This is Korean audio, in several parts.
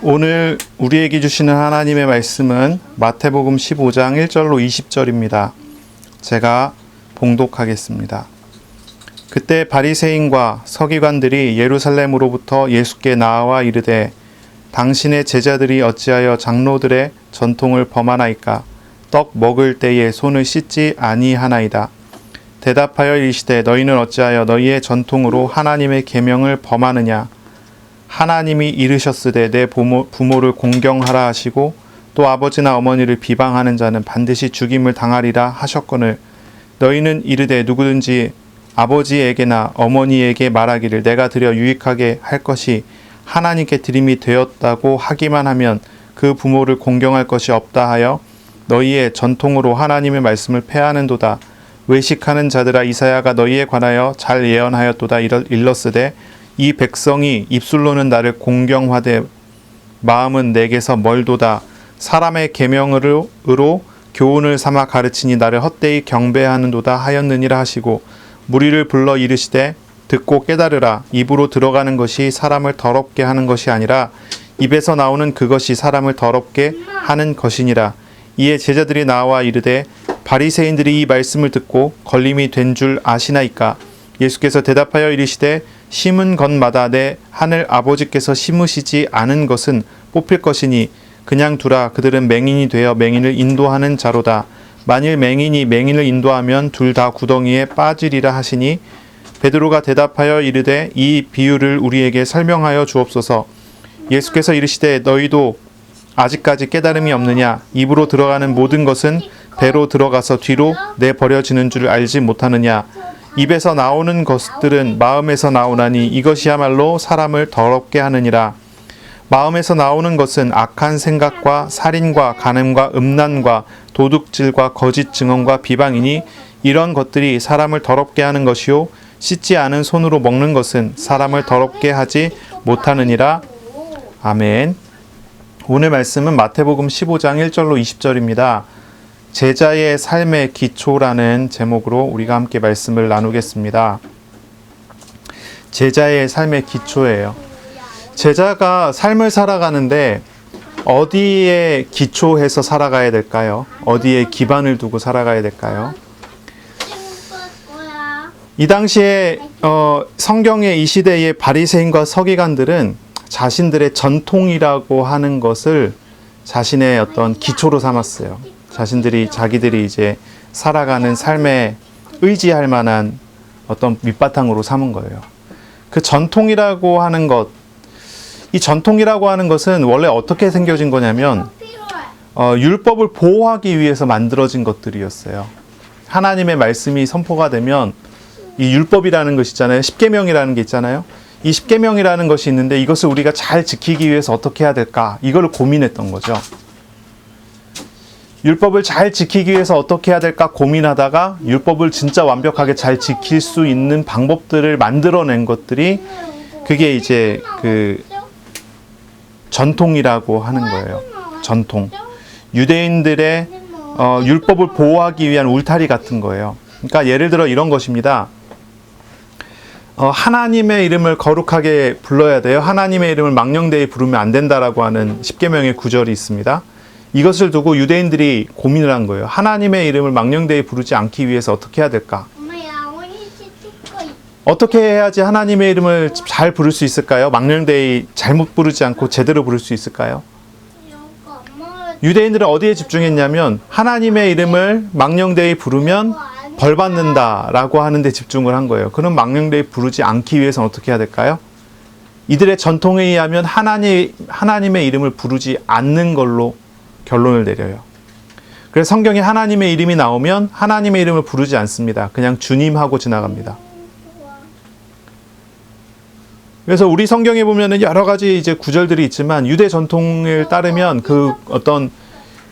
오늘 우리에게 주시는 하나님의 말씀은 마태복음 15장 1절로 20절입니다. 제가 봉독하겠습니다. 그때 바리새인과 서기관들이 예루살렘으로부터 예수께 나와 이르되 당신의 제자들이 어찌하여 장로들의 전통을 범하나이까? 떡 먹을 때에 손을 씻지 아니하나이다. 대답하여 이르시되 너희는 어찌하여 너희의 전통으로 하나님의 계명을 범하느냐? 하나님이 이르셨으되 내 부모를 공경하라 하시고 또 아버지나 어머니를 비방하는 자는 반드시 죽임을 당하리라 하셨거늘 너희는 이르되 누구든지 아버지에게나 어머니에게 말하기를 내가 드려 유익하게 할 것이 하나님께 드림이 되었다고 하기만 하면 그 부모를 공경할 것이 없다 하여 너희의 전통으로 하나님의 말씀을 폐하는도다. 외식하는 자들아 이사야가 너희에 관하여 잘 예언하였도다. 일렀으되 이 백성이 입술로는 나를 공경하되 마음은 내게서 멀도다. 사람의 계명으로 교훈을 삼아 가르치니 나를 헛되이 경배하는도다 하였느니라 하시고 무리를 불러 이르시되 듣고 깨달으라. 입으로 들어가는 것이 사람을 더럽게 하는 것이 아니라 입에서 나오는 그것이 사람을 더럽게 하는 것이니라. 이에 제자들이 나와 이르되 바리새인들이 이 말씀을 듣고 걸림이 된 줄 아시나이까? 예수께서 대답하여 이르시되 심은 것마다 내 하늘 아버지께서 심으시지 않은 것은 뽑힐 것이니 그냥 두라. 그들은 맹인이 되어 맹인을 인도하는 자로다. 만일 맹인이 맹인을 인도하면 둘 다 구덩이에 빠지리라 하시니 베드로가 대답하여 이르되 이 비유를 우리에게 설명하여 주옵소서. 예수께서 이르시되 너희도 아직까지 깨달음이 없느냐? 입으로 들어가는 모든 것은 배로 들어가서 뒤로 내버려지는 줄 알지 못하느냐? 입에서 나오는 것들은 마음에서 나오나니 이것이야말로 사람을 더럽게 하느니라. 마음에서 나오는 것은 악한 생각과 살인과 간음과 음란과 도둑질과 거짓 증언과 비방이니 이런 것들이 사람을 더럽게 하는 것이요 씻지 않은 손으로 먹는 것은 사람을 더럽게 하지 못하느니라. 아멘. 오늘 말씀은 마태복음 15장 1절로 20절입니다. 제자의 삶의 기초라는 제목으로 우리가 함께 말씀을 나누겠습니다. 제자의 삶의 기초예요. 제자가 삶을 살아가는데 어디에 기초해서 살아가야 될까요? 어디에 기반을 두고 살아가야 될까요? 이 당시에 성경의 이 시대의 바리새인과 서기관들은 자신들의 전통이라고 하는 것을 자신의 어떤 기초로 삼았어요. 자기들이 이제 살아가는 삶에 의지할 만한 어떤 밑바탕으로 삼은 거예요. 그 전통이라고 하는 것, 이 전통이라고 하는 것은 원래 어떻게 생겨진 거냐면 율법을 보호하기 위해서 만들어진 것들이었어요. 하나님의 말씀이 선포가 되면 이 율법이라는 것이 있잖아요. 십계명이라는 게 있잖아요. 이 십계명이라는 것이 있는데 이것을 우리가 잘 지키기 위해서 어떻게 해야 될까? 이걸 고민했던 거죠. 율법을 잘 지키기 위해서 어떻게 해야 될까 고민하다가 율법을 진짜 완벽하게 잘 지킬 수 있는 방법들을 만들어낸 것들이 그게 이제 그 전통이라고 하는 거예요. 전통. 유대인들의 율법을 보호하기 위한 울타리 같은 거예요. 그러니까 예를 들어 이런 것입니다. 하나님의 이름을 거룩하게 불러야 돼요. 하나님의 이름을 망령되이 부르면 안 된다라고 하는 십계명의 구절이 있습니다. 이것을 두고 유대인들이 고민을 한 거예요. 하나님의 이름을 망령되이 부르지 않기 위해서 어떻게 해야 될까? 어떻게 해야지 하나님의 이름을 잘 부를 수 있을까요? 망령되이 잘못 부르지 않고 제대로 부를 수 있을까요? 유대인들은 어디에 집중했냐면 하나님의 이름을 망령되이 부르면 벌 받는다라고 하는 데 집중을 한 거예요. 그럼 망령되이 부르지 않기 위해서는 어떻게 해야 될까요? 이들의 전통에 의하면 하나님의 이름을 부르지 않는 걸로 결론을 내려요. 그래서 성경에 하나님의 이름이 나오면 하나님의 이름을 부르지 않습니다. 그냥 주님 하고 지나갑니다. 그래서 우리 성경에 보면은 여러 가지 이제 구절들이 있지만 유대 전통을 따르면 그 어떤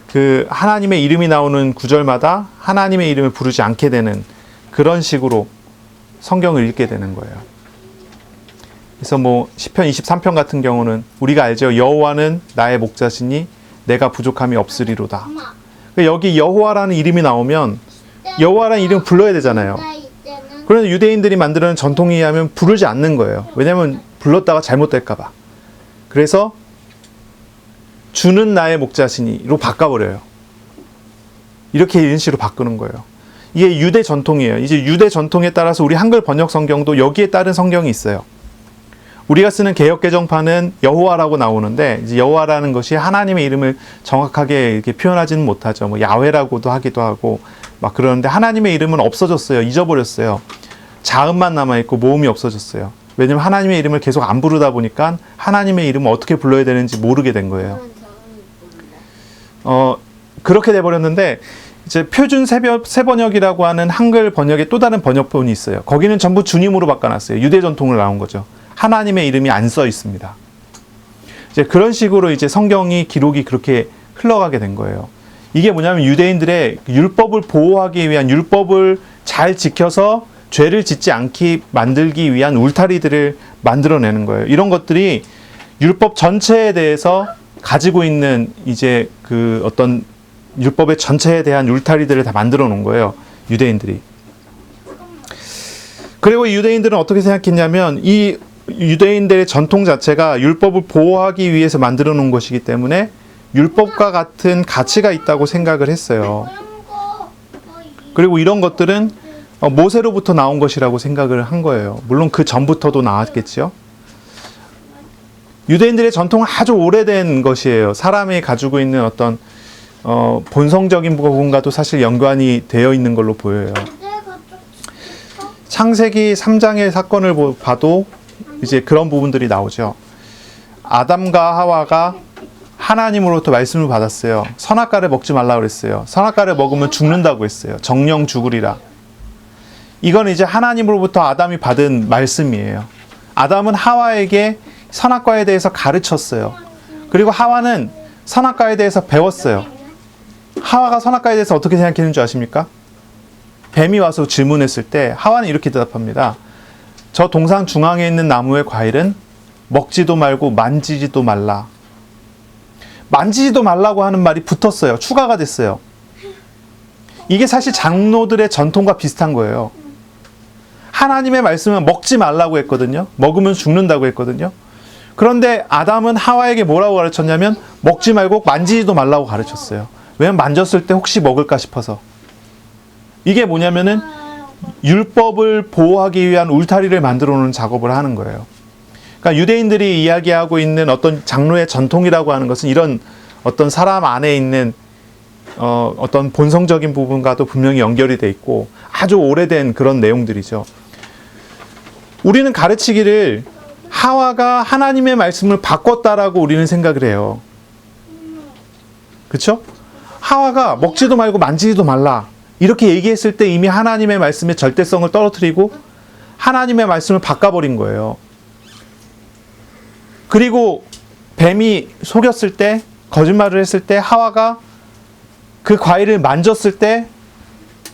그 하나님의 이름이 나오는 구절마다 하나님의 이름을 부르지 않게 되는 그런 식으로 성경을 읽게 되는 거예요. 그래서 뭐 시편 23편 같은 경우는 우리가 알죠. 여호와는 나의 목자시니 내가 부족함이 없으리로다. 여기 여호와라는 이름이 나오면 여호와라는 이름 불러야 되잖아요. 그런데 유대인들이 만드는 전통에 의하면 부르지 않는 거예요. 왜냐하면 불렀다가 잘못될까 봐. 그래서 주는 나의 목자시니로 바꿔버려요. 이렇게 이런 식으로 바꾸는 거예요. 이게 유대 전통이에요. 이제 유대 전통에 따라서 우리 한글 번역 성경도 여기에 따른 성경이 있어요. 우리가 쓰는 개역 개정판은 여호와라고 나오는데, 이제 여호와라는 것이 하나님의 이름을 정확하게 이렇게 표현하지는 못하죠. 뭐 야훼라고도 하기도 하고 막 그러는데, 하나님의 이름은 없어졌어요. 잊어버렸어요. 자음만 남아있고 모음이 없어졌어요. 왜냐면 하나님의 이름을 계속 안 부르다 보니까 하나님의 이름을 어떻게 불러야 되는지 모르게 된 거예요. 그렇게 돼버렸는데, 이제 표준 세번역이라고 하는 한글 번역의 또 다른 번역본이 있어요. 거기는 전부 주님으로 바꿔놨어요. 유대 전통을 나온 거죠. 하나님의 이름이 안 써 있습니다. 이제 그런 식으로 이제 성경이 기록이 그렇게 흘러가게 된 거예요. 이게 뭐냐면 유대인들의 율법을 보호하기 위한, 율법을 잘 지켜서 죄를 짓지 않게 만들기 위한 울타리들을 만들어내는 거예요. 이런 것들이 율법 전체에 대해서 가지고 있는 이제 그 어떤 율법의 전체에 대한 울타리들을 다 만들어 놓은 거예요. 유대인들이. 그리고 유대인들은 어떻게 생각했냐면, 이 유대인들의 전통 자체가 율법을 보호하기 위해서 만들어 놓은 것이기 때문에 율법과 같은 가치가 있다고 생각을 했어요. 그리고 이런 것들은 모세로부터 나온 것이라고 생각을 한 거예요. 물론 그 전부터도 나왔겠죠. 유대인들의 전통은 아주 오래된 것이에요. 사람이 가지고 있는 어떤 본성적인 부분과도 사실 연관이 되어 있는 걸로 보여요. 창세기 3장의 사건을 봐도 이제 그런 부분들이 나오죠. 아담과 하와가 하나님으로부터 말씀을 받았어요. 선악과를 먹지 말라고 그랬어요. 선악과를 먹으면 죽는다고 했어요. 정령 죽으리라. 이건 이제 하나님으로부터 아담이 받은 말씀이에요. 아담은 하와에게 선악과에 대해서 가르쳤어요. 그리고 하와는 선악과에 대해서 배웠어요. 하와가 선악과에 대해서 어떻게 생각했는 줄 아십니까? 뱀이 와서 질문했을 때 하와는 이렇게 대답합니다. 저 동상 중앙에 있는 나무의 과일은 먹지도 말고 만지지도 말라. 만지지도 말라고 하는 말이 붙었어요. 추가가 됐어요. 이게 사실 장로들의 전통과 비슷한 거예요. 하나님의 말씀은 먹지 말라고 했거든요. 먹으면 죽는다고 했거든요. 그런데 아담은 하와에게 뭐라고 가르쳤냐면 먹지 말고 만지지도 말라고 가르쳤어요. 왜냐면 만졌을 때 혹시 먹을까 싶어서. 이게 뭐냐면은 율법을 보호하기 위한 울타리를 만들어 놓는 작업을 하는 거예요. 그러니까 유대인들이 이야기하고 있는 어떤 장로의 전통이라고 하는 것은 이런 어떤 사람 안에 있는 어떤 본성적인 부분과도 분명히 연결이 돼 있고 아주 오래된 그런 내용들이죠. 우리는 가르치기를 하와가 하나님의 말씀을 바꿨다라고 우리는 생각을 해요. 그렇죠? 하와가 먹지도 말고 만지지도 말라 이렇게 얘기했을 때 이미 하나님의 말씀의 절대성을 떨어뜨리고 하나님의 말씀을 바꿔버린 거예요. 그리고 뱀이 속였을 때, 거짓말을 했을 때 하와가 그 과일을 만졌을 때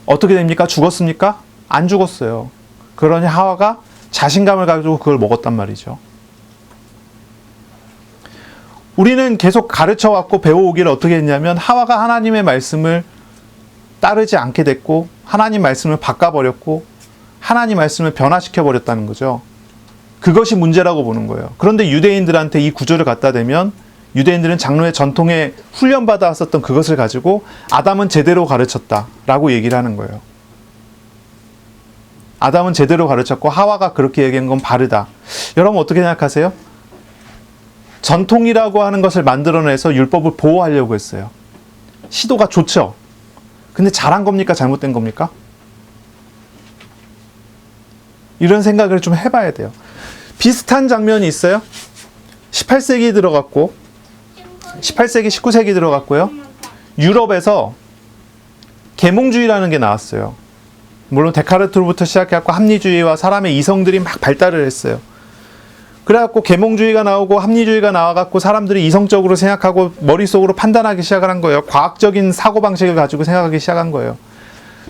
어떻게 됩니까? 죽었습니까? 안 죽었어요. 그러니 하와가 자신감을 가지고 그걸 먹었단 말이죠. 우리는 계속 가르쳐왔고 배워오기를 어떻게 했냐면 하와가 하나님의 말씀을 따르지 않게 됐고 하나님 말씀을 바꿔버렸고 하나님 말씀을 변화시켜버렸다는 거죠. 그것이 문제라고 보는 거예요. 그런데 유대인들한테 이 구조를 갖다 대면 유대인들은 장로의 전통에 훈련받아 왔었던 그것을 가지고 아담은 제대로 가르쳤다라고 얘기를 하는 거예요. 아담은 제대로 가르쳤고 하와가 그렇게 얘기한 건 바르다. 여러분 어떻게 생각하세요? 전통이라고 하는 것을 만들어내서 율법을 보호하려고 했어요. 시도가 좋죠. 근데 잘한 겁니까? 잘못된 겁니까? 이런 생각을 좀 해봐야 돼요. 비슷한 장면이 있어요. 18세기 들어갔고 18세기, 19세기 들어갔고요. 유럽에서 계몽주의라는 게 나왔어요. 물론 데카르트로부터 시작해갖고 합리주의와 사람의 이성들이 막 발달을 했어요. 그래갖고 계몽주의가 나오고 합리주의가 나와갖고 사람들이 이성적으로 생각하고 머릿속으로 판단하기 시작을 한 거예요. 과학적인 사고방식을 가지고 생각하기 시작한 거예요.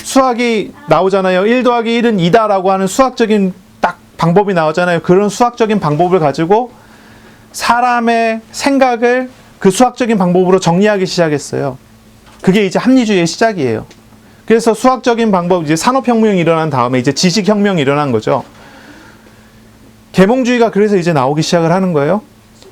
수학이 나오잖아요. 1 더하기 1은 2다라고 하는 수학적인 딱 방법이 나오잖아요. 그런 수학적인 방법을 가지고 사람의 생각을 그 수학적인 방법으로 정리하기 시작했어요. 그게 이제 합리주의의 시작이에요. 그래서 수학적인 방법, 이제 산업혁명이 일어난 다음에 이제 지식혁명이 일어난 거죠. 계몽주의가 그래서 이제 나오기 시작을 하는 거예요.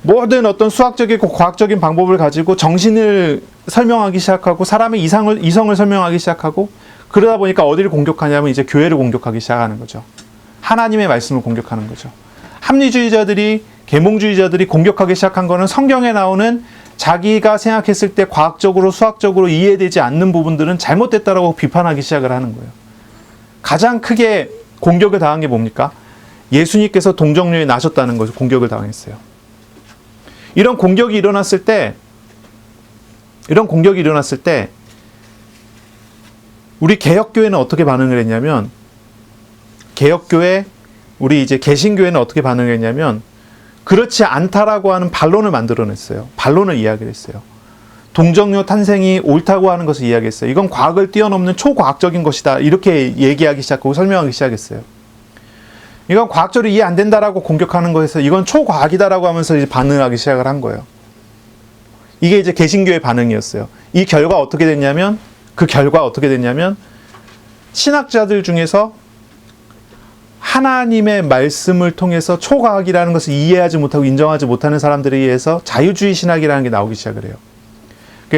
모든 어떤 수학적이고 과학적인 방법을 가지고 정신을 설명하기 시작하고 사람의 이성을 설명하기 시작하고 그러다 보니까 어디를 공격하냐면 이제 교회를 공격하기 시작하는 거죠. 하나님의 말씀을 공격하는 거죠. 합리주의자들이 계몽주의자들이 공격하기 시작한 거는 성경에 나오는 자기가 생각했을 때 과학적으로 수학적으로 이해되지 않는 부분들은 잘못됐다라고 비판하기 시작을 하는 거예요. 가장 크게 공격을 당한 게 뭡니까? 예수님께서 동정녀에 나셨다는 것을 공격을 당했어요. 이런 공격이 일어났을 때 우리 개혁교회는 어떻게 반응을 했냐면 개혁교회 우리 이제 개신교회는 어떻게 반응을 했냐면 그렇지 않다라고 하는 반론을 만들어냈어요. 반론을 이야기를 했어요. 동정녀 탄생이 옳다고 하는 것을 이야기했어요. 이건 과학을 뛰어넘는 초과학적인 것이다. 이렇게 얘기하기 시작하고 설명하기 시작했어요. 이건 과학적으로 이해 안 된다라고 공격하는 거에서 이건 초과학이다라고 하면서 이제 반응하기 시작을 한 거예요. 이게 이제 개신교의 반응이었어요. 이 결과 어떻게 됐냐면 신학자들 중에서 하나님의 말씀을 통해서 초과학이라는 것을 이해하지 못하고 인정하지 못하는 사람들에 의해서 자유주의 신학이라는 게 나오기 시작을 해요.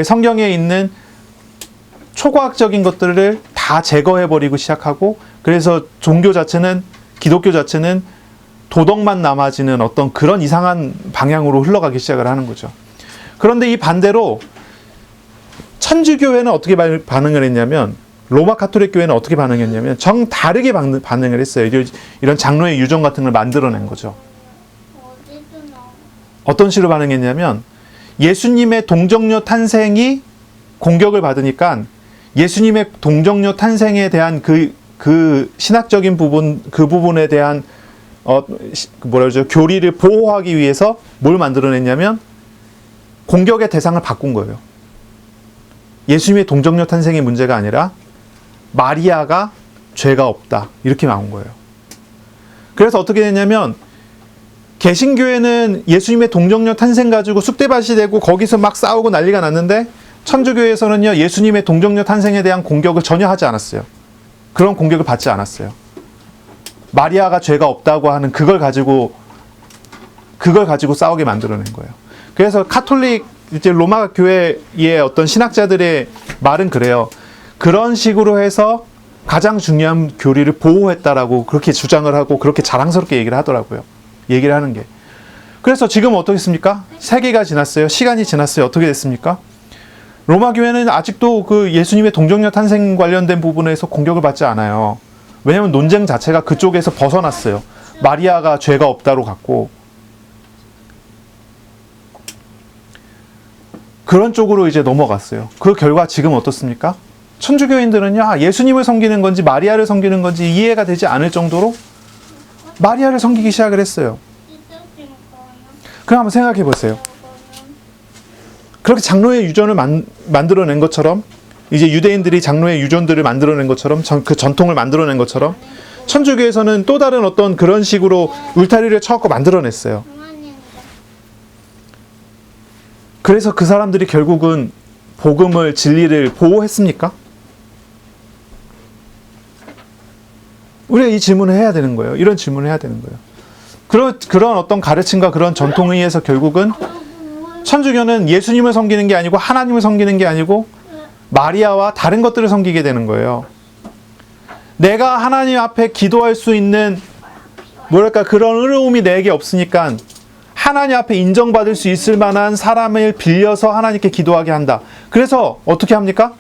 성경에 있는 초과학적인 것들을 다 제거해버리고 시작하고 그래서 기독교 자체는 도덕만 남아지는 어떤 그런 이상한 방향으로 흘러가기 시작을 하는 거죠. 그런데 이 반대로 천주교회는 어떻게 반응을 했냐면 로마 가톨릭 교회는 어떻게 반응했냐면 정 다르게 반응을 했어요. 이런 장로의 유전 같은 걸 만들어낸 거죠. 어떤 식으로 반응했냐면 예수님의 동정녀 탄생이 공격을 받으니까 예수님의 동정녀 탄생에 대한 그 신학적인 부분, 그 부분에 대한 교리를 보호하기 위해서 뭘 만들어냈냐면 공격의 대상을 바꾼 거예요. 예수님의 동정녀 탄생의 문제가 아니라 마리아가 죄가 없다. 이렇게 나온 거예요. 그래서 어떻게 됐냐면 개신교회는 예수님의 동정녀 탄생 가지고 쑥대밭이 되고 거기서 막 싸우고 난리가 났는데 천주교회에서는요 예수님의 동정녀 탄생에 대한 공격을 전혀 하지 않았어요. 그런 공격을 받지 않았어요. 마리아가 죄가 없다고 하는 그걸 가지고 싸우게 만들어낸 거예요. 그래서 가톨릭 이제 로마 교회의 어떤 신학자들의 말은 그래요. 그런 식으로 해서 가장 중요한 교리를 보호했다라고 그렇게 주장을 하고 그렇게 자랑스럽게 얘기를 하더라고요. 얘기를 하는 게. 그래서 지금 어떻겠습니까? 세기가 지났어요. 시간이 지났어요. 어떻게 됐습니까? 로마 교회는 아직도 그 예수님의 동정녀 탄생 관련된 부분에서 공격을 받지 않아요. 왜냐하면 논쟁 자체가 그쪽에서 벗어났어요. 마리아가 죄가 없다로 갔고 그런 쪽으로 이제 넘어갔어요. 그 결과 지금 어떻습니까? 천주교인들은요 예수님을 섬기는 건지 마리아를 섬기는 건지 이해가 되지 않을 정도로 마리아를 섬기기 시작을 했어요. 그럼 한번 생각해 보세요. 그렇게 장로의 유전을 만들어낸 것처럼 이제 유대인들이 장로의 유전들을 만들어낸 것처럼 그 전통을 만들어낸 것처럼 천주교에서는 또 다른 어떤 그런 식으로 울타리를 쳐갖고 만들어냈어요. 그래서 그 사람들이 결국은 복음을 진리를 보호했습니까? 우리가 이 질문을 해야 되는 거예요. 이런 질문을 해야 되는 거예요. 그런 어떤 가르침과 그런 전통에 의해서 결국은 천주교는 예수님을 섬기는 게 아니고 하나님을 섬기는 게 아니고 마리아와 다른 것들을 섬기게 되는 거예요. 내가 하나님 앞에 기도할 수 있는 그런 의로움이 내게 없으니까 하나님 앞에 인정받을 수 있을 만한 사람을 빌려서 하나님께 기도하게 한다. 그래서 어떻게 합니까?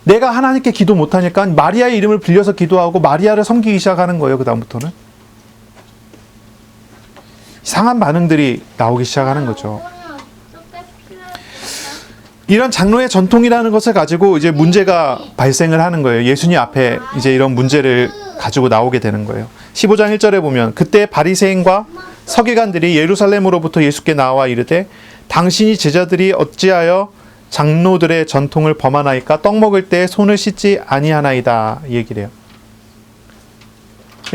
내가 하나님께 기도 못하니까 마리아의 이름을 빌려서 기도하고 마리아를 섬기기 시작하는 거예요. 그 다음부터는. 이상한 반응들이 나오기 시작하는 거죠. 이런 장로의 전통이라는 것을 가지고 이제 문제가 발생을 하는 거예요. 예수님 앞에 이제 이런 문제를 가지고 나오게 되는 거예요. 15장 1절에 보면 그때 바리새인과 서기관들이 예루살렘으로부터 예수께 나와 이르되 당신이 제자들이 어찌하여 장로들의 전통을 범하나이까? 떡 먹을 때 손을 씻지 아니하나이다 얘기를 해요.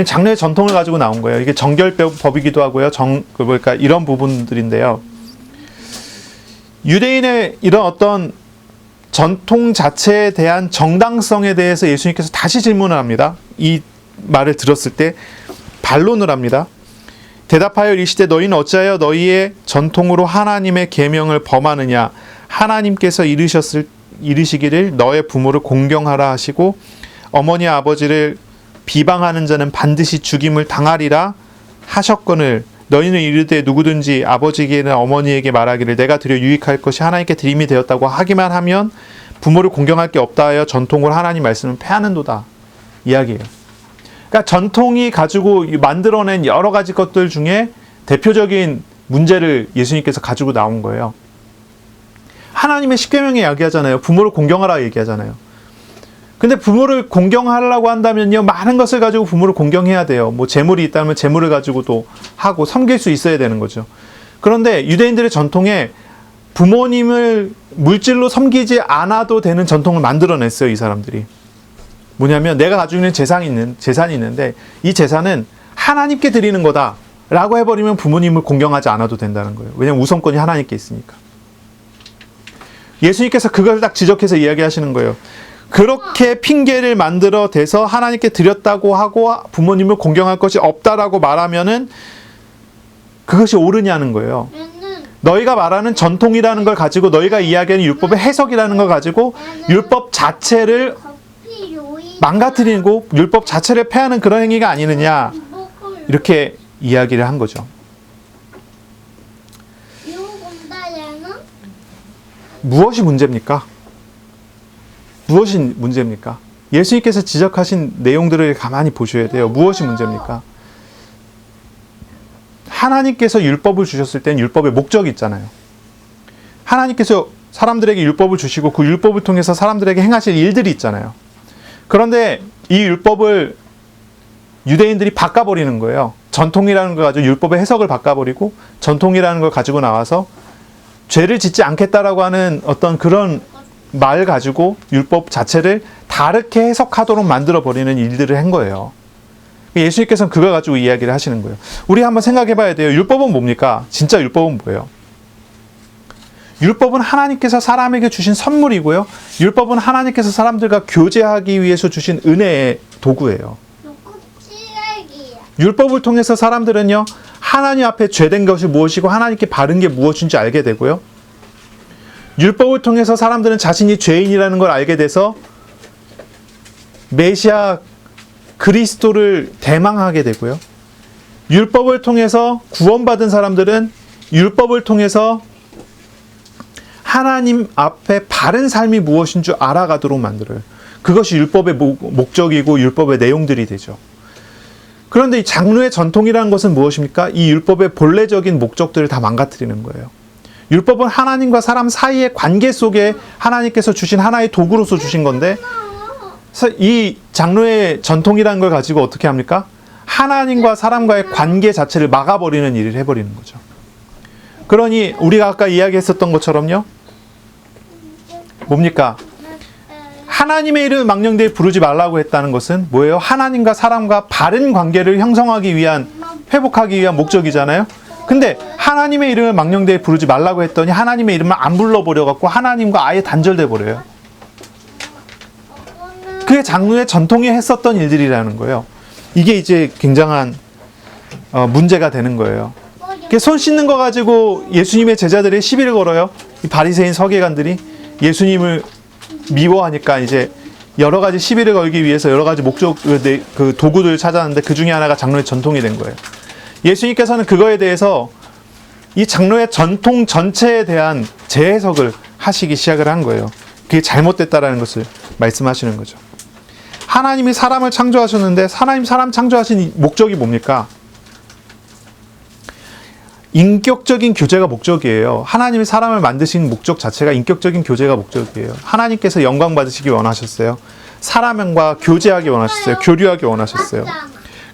장로의 전통을 가지고 나온 거예요. 이게 정결법이기도 하고요. 이런 부분들인데요. 유대인의 이런 어떤 전통 자체에 대한 정당성에 대해서 예수님께서 다시 질문을 합니다. 이 말을 들었을 때 반론을 합니다. 대답하여 이르시되 너희는 어찌하여 너희의 전통으로 하나님의 계명을 범하느냐. 하나님께서 이르시기를 너의 부모를 공경하라 하시고 어머니 아버지를 비방하는 자는 반드시 죽임을 당하리라 하셨거늘 너희는 이르되 누구든지 아버지에게나 어머니에게 말하기를 내가 드려 유익할 것이 하나님께 드림이 되었다고 하기만 하면 부모를 공경할 게 없다 하여 전통으로 하나님 말씀을 폐하는도다 이야기예요. 그러니까 전통이 가지고 만들어낸 여러 가지 것들 중에 대표적인 문제를 예수님께서 가지고 나온 거예요. 하나님의 십계명에 이야기하잖아요. 부모를 공경하라 얘기하잖아요. 근데 부모를 공경하려고 한다면요, 많은 것을 가지고 부모를 공경해야 돼요. 뭐 재물이 있다면 재물을 가지고도 하고 섬길 수 있어야 되는 거죠. 그런데 유대인들의 전통에 부모님을 물질로 섬기지 않아도 되는 전통을 만들어냈어요, 이 사람들이. 뭐냐면 내가 가지고 있는 재산이 있는데 이 재산은 하나님께 드리는 거다라고 해버리면 부모님을 공경하지 않아도 된다는 거예요. 왜냐하면 우선권이 하나님께 있으니까. 예수님께서 그걸 딱 지적해서 이야기하시는 거예요. 그렇게 핑계를 만들어 대서 하나님께 드렸다고 하고 부모님을 공경할 것이 없다라고 말하면은 그것이 옳으냐는 거예요. 너희가 말하는 전통이라는 걸 가지고 너희가 이야기하는 율법의 해석이라는 걸 가지고 율법 자체를 망가뜨리고 율법 자체를 폐하는 그런 행위가 아니느냐 이렇게 이야기를 한 거죠. 무엇이 문제입니까? 무엇이 문제입니까? 예수님께서 지적하신 내용들을 가만히 보셔야 돼요. 무엇이 문제입니까? 하나님께서 율법을 주셨을 때는 율법의 목적이 있잖아요. 하나님께서 사람들에게 율법을 주시고 그 율법을 통해서 사람들에게 행하실 일들이 있잖아요. 그런데 이 율법을 유대인들이 바꿔버리는 거예요. 전통이라는 걸 가지고 율법의 해석을 바꿔버리고 전통이라는 걸 가지고 나와서 죄를 짓지 않겠다라고 하는 어떤 그런 말 가지고 율법 자체를 다르게 해석하도록 만들어버리는 일들을 한 거예요. 예수님께서는 그걸 가지고 이야기를 하시는 거예요. 우리 한번 생각해 봐야 돼요. 율법은 뭡니까? 진짜 율법은 뭐예요? 율법은 하나님께서 사람에게 주신 선물이고요. 율법은 하나님께서 사람들과 교제하기 위해서 주신 은혜의 도구예요. 율법을 통해서 사람들은요, 하나님 앞에 죄된 것이 무엇이고 하나님께 바른 게 무엇인지 알게 되고요. 율법을 통해서 사람들은 자신이 죄인이라는 걸 알게 돼서 메시아 그리스도를 대망하게 되고요. 율법을 통해서 구원받은 사람들은 율법을 통해서 하나님 앞에 바른 삶이 무엇인 줄 알아가도록 만들어요. 그것이 율법의 목적이고 율법의 내용들이 되죠. 그런데 이 장로의 전통이라는 것은 무엇입니까? 이 율법의 본래적인 목적들을 다 망가뜨리는 거예요. 율법은 하나님과 사람 사이의 관계 속에 하나님께서 주신 하나의 도구로서 주신 건데 이 장로의 전통이라는 걸 가지고 어떻게 합니까? 하나님과 사람과의 관계 자체를 막아버리는 일을 해버리는 거죠. 그러니 우리가 아까 이야기했었던 것처럼요. 뭡니까? 하나님의 이름을 망령되이 부르지 말라고 했다는 것은 뭐예요? 하나님과 사람과 바른 관계를 형성하기 위한, 회복하기 위한 목적이잖아요. 근데 하나님의 이름을 망령되이 부르지 말라고 했더니 하나님의 이름을 안 불러버려갖고 하나님과 아예 단절돼 버려요. 그게 장로의 전통이 했었던 일들이라는 거예요. 이게 이제 굉장한 문제가 되는 거예요. 손 씻는 거 가지고 예수님의 제자들이 시비를 걸어요. 이 바리새인 서기관들이 예수님을 미워하니까 이제 여러 가지 시비를 걸기 위해서 여러 가지 목적, 그 도구들을 찾았는데 그 중에 하나가 장로의 전통이 된 거예요. 예수님께서는 그거에 대해서 이 장로의 전통 전체에 대한 재해석을 하시기 시작을 한 거예요. 그게 잘못됐다라는 것을 말씀하시는 거죠. 하나님이 사람을 창조하셨는데 사람 창조하신 목적이 뭡니까? 인격적인 교제가 목적이에요. 하나님이 사람을 만드신 목적 자체가 인격적인 교제가 목적이에요. 하나님께서 영광 받으시기 원하셨어요. 사람과 교제하기 원하셨어요. 교류하기 원하셨어요.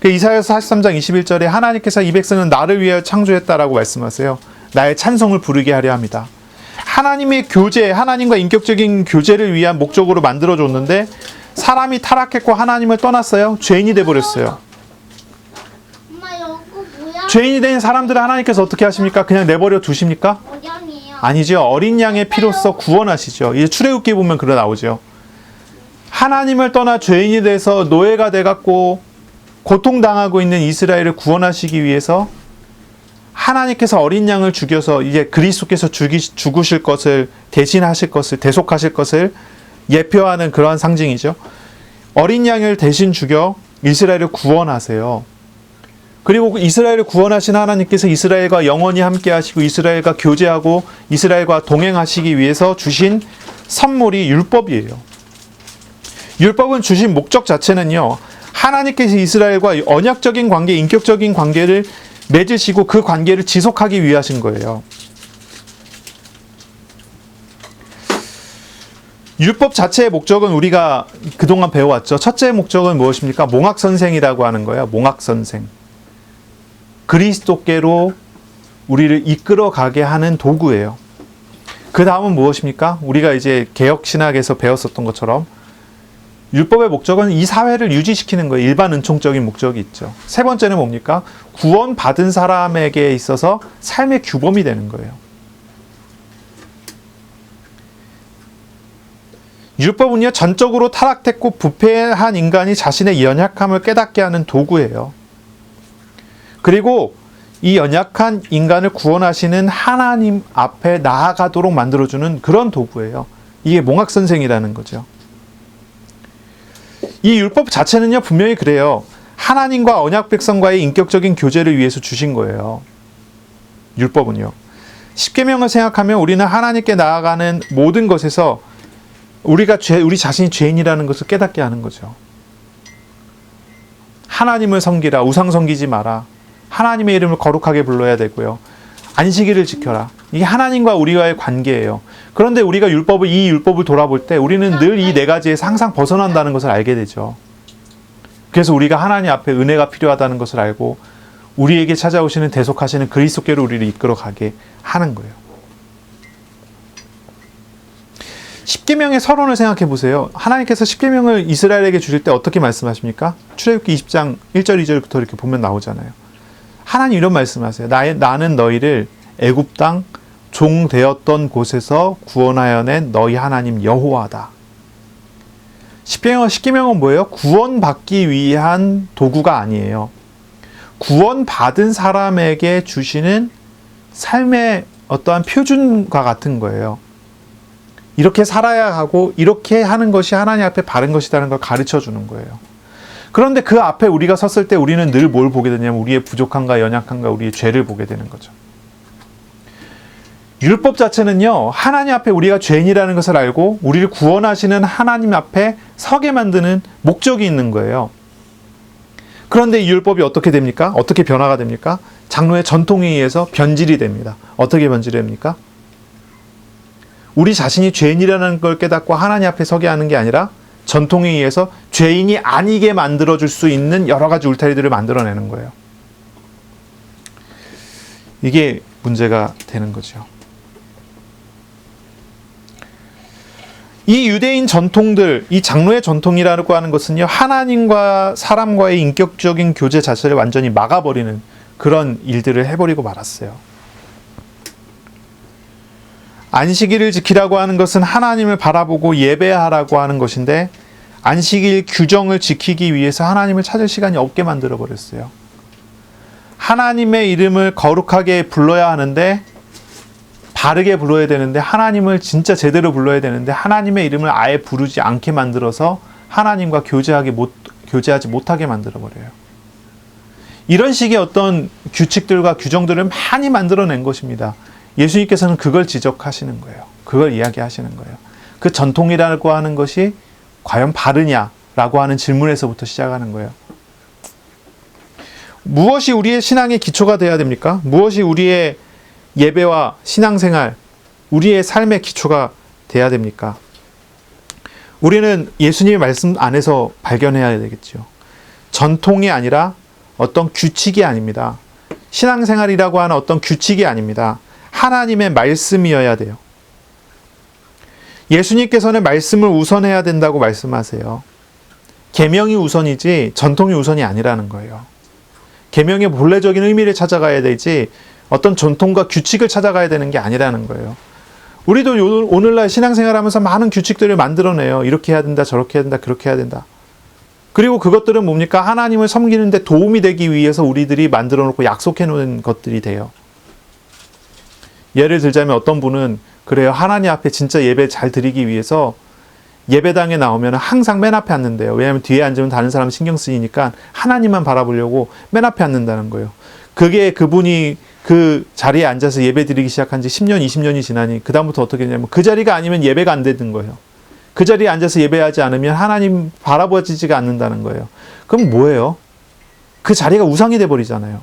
이사야서 43장 21절에 하나님께서 이 백성은 나를 위하여 창조했다라고 말씀하세요. 나의 찬송을 부르게 하려 합니다. 하나님의 교제, 하나님과 인격적인 교제를 위한 목적으로 만들어줬는데 사람이 타락했고 하나님을 떠났어요. 죄인이 돼버렸어요. 죄인이 된 사람들을 하나님께서 어떻게 하십니까? 그냥 내버려 두십니까? 아니죠. 어린 양의 피로써 구원하시죠. 이제 출애굽기에 보면 그러 나오죠. 하나님을 떠나 죄인이 돼서 노예가 돼갖고 고통당하고 있는 이스라엘을 구원하시기 위해서 하나님께서 어린 양을 죽여서 이제 그리스도께서 죽으실 것을 대신하실 것을 대속하실 것을 예표하는 그러한 상징이죠. 어린 양을 대신 죽여 이스라엘을 구원하세요. 그리고 이스라엘을 구원하신 하나님께서 이스라엘과 영원히 함께 하시고 이스라엘과 교제하고 이스라엘과 동행하시기 위해서 주신 선물이 율법이에요. 율법은 주신 목적 자체는요, 하나님께서 이스라엘과 언약적인 관계, 인격적인 관계를 맺으시고 그 관계를 지속하기 위하신 거예요. 율법 자체의 목적은 우리가 그동안 배워왔죠. 첫째 목적은 무엇입니까? 몽학선생이라고 하는 거예요. 몽학선생. 그리스도께로 우리를 이끌어가게 하는 도구예요. 그 다음은 무엇입니까? 우리가 이제 개혁신학에서 배웠었던 것처럼 율법의 목적은 이 사회를 유지시키는 거예요. 일반 은총적인 목적이 있죠. 세 번째는 뭡니까? 구원받은 사람에게 있어서 삶의 규범이 되는 거예요. 율법은요, 전적으로 타락했고 부패한 인간이 자신의 연약함을 깨닫게 하는 도구예요. 그리고 이 연약한 인간을 구원하시는 하나님 앞에 나아가도록 만들어주는 그런 도구예요. 이게 몽학선생이라는 거죠. 이 율법 자체는요, 분명히 그래요. 하나님과 언약 백성과의 인격적인 교제를 위해서 주신 거예요. 율법은요. 십계명을 생각하면 우리는 하나님께 나아가는 모든 것에서 우리 자신이 죄인이라는 것을 깨닫게 하는 거죠. 하나님을 섬기라, 우상 섬기지 마라. 하나님의 이름을 거룩하게 불러야 되고요. 안식일을 지켜라. 이게 하나님과 우리와의 관계예요. 그런데 우리가 이 율법을 돌아볼 때 우리는 늘 이 네 가지에서 항상 벗어난다는 것을 알게 되죠. 그래서 우리가 하나님 앞에 은혜가 필요하다는 것을 알고 우리에게 찾아오시는 대속하시는 그리스도께로 우리를 이끌어가게 하는 거예요. 십계명의 서론을 생각해 보세요. 하나님께서 십계명을 이스라엘에게 주실 때 어떻게 말씀하십니까? 출애굽기 20장 1절 2절부터 이렇게 보면 나오잖아요. 하나님 이런 말씀하세요. 나는 너희를 애굽 땅 종 되었던 곳에서 구원하여 낸 너희 하나님 여호와다. 십계명은 뭐예요? 구원받기 위한 도구가 아니에요. 구원받은 사람에게 주시는 삶의 어떠한 표준과 같은 거예요. 이렇게 살아야 하고 이렇게 하는 것이 하나님 앞에 바른 것이라는 걸 가르쳐 주는 거예요. 그런데 그 앞에 우리가 섰을 때 우리는 늘 뭘 보게 되냐면 우리의 부족함과 연약함과 우리의 죄를 보게 되는 거죠. 율법 자체는요, 하나님 앞에 우리가 죄인이라는 것을 알고 우리를 구원하시는 하나님 앞에 서게 만드는 목적이 있는 거예요. 그런데 이 율법이 어떻게 됩니까? 어떻게 변화가 됩니까? 장로의 전통에 의해서 변질이 됩니다. 어떻게 변질이 됩니까? 우리 자신이 죄인이라는 걸 깨닫고 하나님 앞에 서게 하는 게 아니라 전통에 의해서 죄인이 아니게 만들어줄 수 있는 여러 가지 울타리들을 만들어내는 거예요. 이게 문제가 되는 거죠. 이 유대인 전통들, 이 장로의 전통이라고 하는 것은요, 하나님과 사람과의 인격적인 교제 자체를 완전히 막아버리는 그런 일들을 해버리고 말았어요. 안식일을 지키라고 하는 것은 하나님을 바라보고 예배하라고 하는 것인데 안식일 규정을 지키기 위해서 하나님을 찾을 시간이 없게 만들어버렸어요. 하나님의 이름을 거룩하게 불러야 하는데 바르게 불러야 되는데 하나님을 진짜 제대로 불러야 되는데 하나님의 이름을 아예 부르지 않게 만들어서 하나님과 교제하지 못하게 만들어버려요. 이런 식의 어떤 규칙들과 규정들을 많이 만들어낸 것입니다. 예수님께서는 그걸 지적하시는 거예요. 그걸 이야기하시는 거예요. 그 전통이라고 하는 것이 과연 바르냐라고 하는 질문에서부터 시작하는 거예요. 무엇이 우리의 신앙의 기초가 되어야 됩니까? 무엇이 우리의 예배와 신앙생활, 우리의 삶의 기초가 되어야 됩니까? 우리는 예수님의 말씀 안에서 발견해야 되겠죠. 전통이 아니라 어떤 규칙이 아닙니다. 신앙생활이라고 하는 어떤 규칙이 아닙니다. 하나님의 말씀이어야 돼요. 예수님께서는 말씀을 우선해야 된다고 말씀하세요. 계명이 우선이지 전통이 우선이 아니라는 거예요. 계명의 본래적인 의미를 찾아가야 되지 어떤 전통과 규칙을 찾아가야 되는 게 아니라는 거예요. 우리도 오늘날 신앙생활하면서 많은 규칙들을 만들어내요. 이렇게 해야 된다, 저렇게 해야 된다, 그렇게 해야 된다. 그리고 그것들은 뭡니까? 하나님을 섬기는 데 도움이 되기 위해서 우리들이 만들어 놓고 약속해 놓은 것들이 돼요. 예를 들자면 어떤 분은 그래요. 하나님 앞에 진짜 예배 잘 드리기 위해서 예배당에 나오면 항상 맨 앞에 앉는데요. 왜냐하면 뒤에 앉으면 다른 사람 신경 쓰이니까 하나님만 바라보려고 맨 앞에 앉는다는 거예요. 그게 그분이 그 자리에 앉아서 예배 드리기 시작한 지 10년, 20년이 지나니 그 다음부터 어떻게 되냐면 그 자리가 아니면 예배가 안 되는 거예요. 그 자리에 앉아서 예배하지 않으면 하나님 바라보지가 않는다는 거예요. 그럼 뭐예요? 그 자리가 우상이 돼버리잖아요.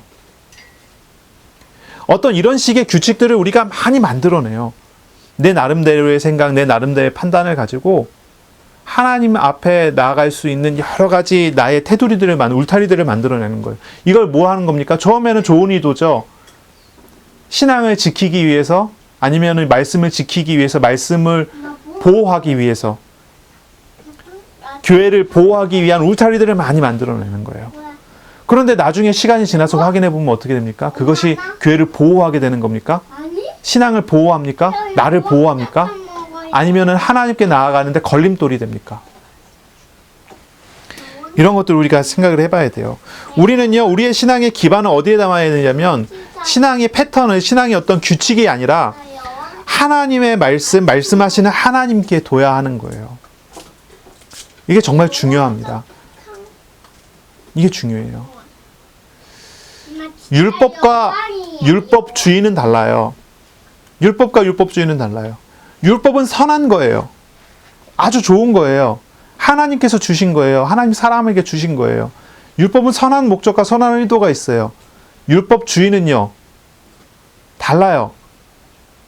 어떤 이런 식의 규칙들을 우리가 많이 만들어내요. 내 나름대로의 생각, 내 나름대로의 판단을 가지고 하나님 앞에 나아갈 수 있는 여러 가지 나의 테두리들을, 울타리들을 만들어내는 거예요. 이걸 뭐 하는 겁니까? 처음에는 좋은 의도죠. 신앙을 지키기 위해서, 아니면 말씀을 지키기 위해서, 말씀을 보호하기 위해서, 교회를 보호하기 위한 울타리들을 많이 만들어내는 거예요. 그런데 나중에 시간이 지나서 확인해 보면 어떻게 됩니까? 그것이 교회를 보호하게 되는 겁니까? 신앙을 보호합니까? 나를 보호합니까? 아니면은 하나님께 나아가는데 걸림돌이 됩니까? 이런 것들을 우리가 생각을 해봐야 돼요. 우리는요, 우리의 신앙의 기반을 어디에 담아야 되냐면, 신앙의 패턴을, 신앙의 어떤 규칙이 아니라 하나님의 말씀하시는 하나님께 둬야 하는 거예요. 이게 정말 중요합니다. 이게 중요해요. 율법과 율법주의는 달라요. 율법과 율법주의는 달라요. 율법은 선한 거예요. 아주 좋은 거예요. 하나님께서 주신 거예요. 하나님 사람에게 주신 거예요. 율법은 선한 목적과 선한 의도가 있어요. 율법주의는요, 달라요.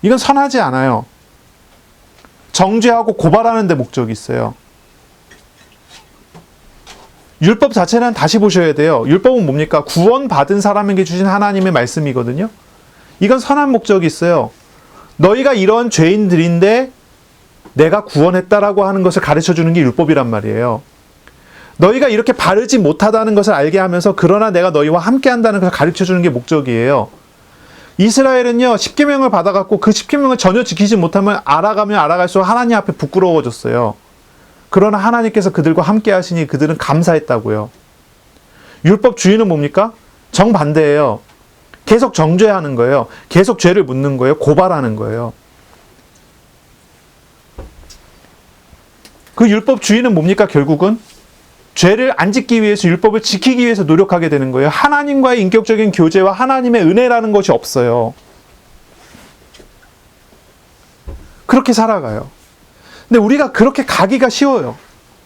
이건 선하지 않아요. 정죄하고 고발하는 데 목적이 있어요. 율법 자체는 다시 보셔야 돼요. 율법은 뭡니까? 구원받은 사람에게 주신 하나님의 말씀이거든요. 이건 선한 목적이 있어요. 너희가 이런 죄인들인데 내가 구원했다라고 하는 것을 가르쳐주는 게 율법이란 말이에요. 너희가 이렇게 바르지 못하다는 것을 알게 하면서 그러나 내가 너희와 함께 한다는 것을 가르쳐주는 게 목적이에요. 이스라엘은요, 십계명을 받아갖고 그 십계명을 전혀 지키지 못하면 알아가면 알아갈수록 하나님 앞에 부끄러워졌어요. 그러나 하나님께서 그들과 함께 하시니 그들은 감사했다고요. 율법주의는 뭡니까? 정반대예요. 계속 정죄하는 거예요. 계속 죄를 묻는 거예요. 고발하는 거예요. 그 율법주의는 뭡니까? 결국은 죄를 안 짓기 위해서, 율법을 지키기 위해서 노력하게 되는 거예요. 하나님과의 인격적인 교제와 하나님의 은혜라는 것이 없어요. 그렇게 살아가요. 근데 우리가 그렇게 가기가 쉬워요.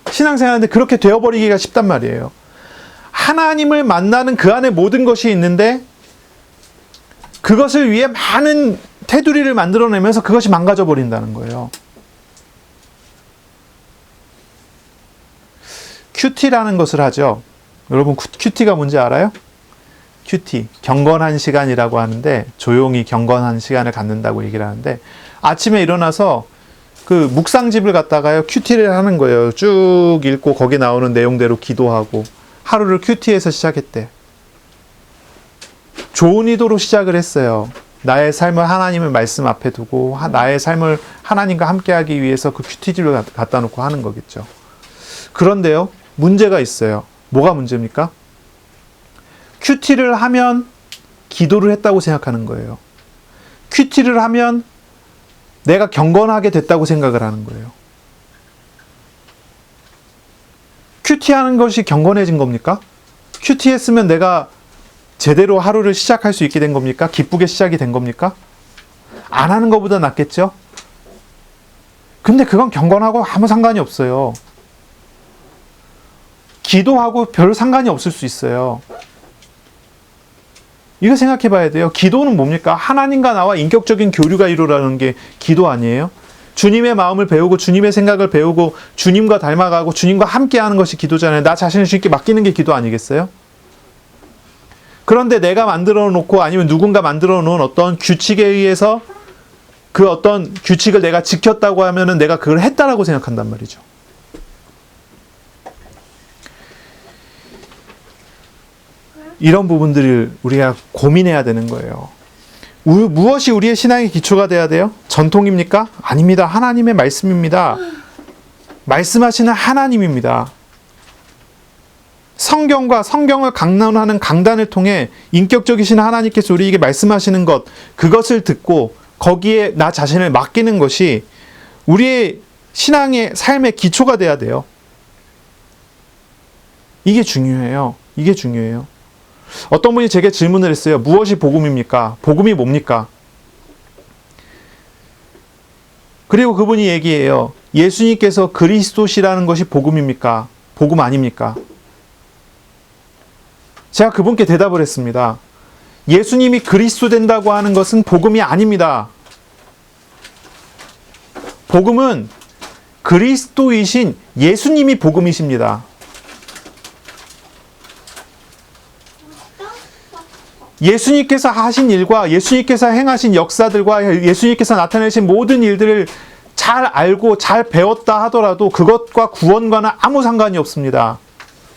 신앙생활하는데 그렇게 되어버리기가 쉽단 말이에요. 하나님을 만나는 그 안에 모든 것이 있는데 그것을 위해 많은 테두리를 만들어내면서 그것이 망가져 버린다는 거예요. 큐티라는 것을 하죠. 여러분, 큐티가 뭔지 알아요? 큐티, 경건한 시간이라고 하는데, 조용히 경건한 시간을 갖는다고 얘기를 하는데, 아침에 일어나서 그 묵상집을 갖다가요, 큐티를 하는 거예요. 쭉 읽고 거기 나오는 내용대로 기도하고 하루를 큐티에서 시작했대. 좋은 의도로 시작을 했어요. 나의 삶을 하나님의 말씀 앞에 두고 나의 삶을 하나님과 함께하기 위해서 그 큐티집을 갖다 놓고 하는 거겠죠. 그런데요, 문제가 있어요. 뭐가 문제입니까? 큐티를 하면 기도를 했다고 생각하는 거예요. 큐티를 하면 내가 경건하게 됐다고 생각을 하는 거예요. 큐티하는 것이 경건해진 겁니까? 큐티했으면 내가 제대로 하루를 시작할 수 있게 된 겁니까? 기쁘게 시작이 된 겁니까? 안 하는 것보다 낫겠죠? 근데 그건 경건하고 아무 상관이 없어요. 기도하고 별 상관이 없을 수 있어요. 이거 생각해 봐야 돼요. 기도는 뭡니까? 하나님과 나와 인격적인 교류가 이루어가는 게 기도 아니에요? 주님의 마음을 배우고 주님의 생각을 배우고 주님과 닮아가고 주님과 함께하는 것이 기도잖아요. 나 자신을 주님께 맡기는 게 기도 아니겠어요? 그런데 내가 만들어 놓고 아니면 누군가 만들어 놓은 어떤 규칙에 의해서 그 어떤 규칙을 내가 지켰다고 하면은 내가 그걸 했다라고 생각한단 말이죠. 이런 부분들을 우리가 고민해야 되는 거예요. 무엇이 우리의 신앙의 기초가 돼야 돼요? 전통입니까? 아닙니다. 하나님의 말씀입니다. 말씀하시는 하나님입니다. 성경과 성경을 강론하는 강단을 통해 인격적이신 하나님께서 우리에게 말씀하시는 것, 그것을 듣고 거기에 나 자신을 맡기는 것이 우리의 신앙의 삶의 기초가 돼야 돼요. 이게 중요해요. 이게 중요해요. 어떤 분이 제게 질문을 했어요. 무엇이 복음입니까? 복음이 뭡니까? 그리고 그분이 얘기해요. 예수님께서 그리스도시라는 것이 복음입니까? 복음 아닙니까? 제가 그분께 대답을 했습니다. 예수님이 그리스도 된다고 하는 것은 복음이 아닙니다. 복음은 그리스도이신 예수님이 복음이십니다. 예수님께서 하신 일과 예수님께서 행하신 역사들과 예수님께서 나타내신 모든 일들을 잘 알고 잘 배웠다 하더라도 그것과 구원과는 아무 상관이 없습니다.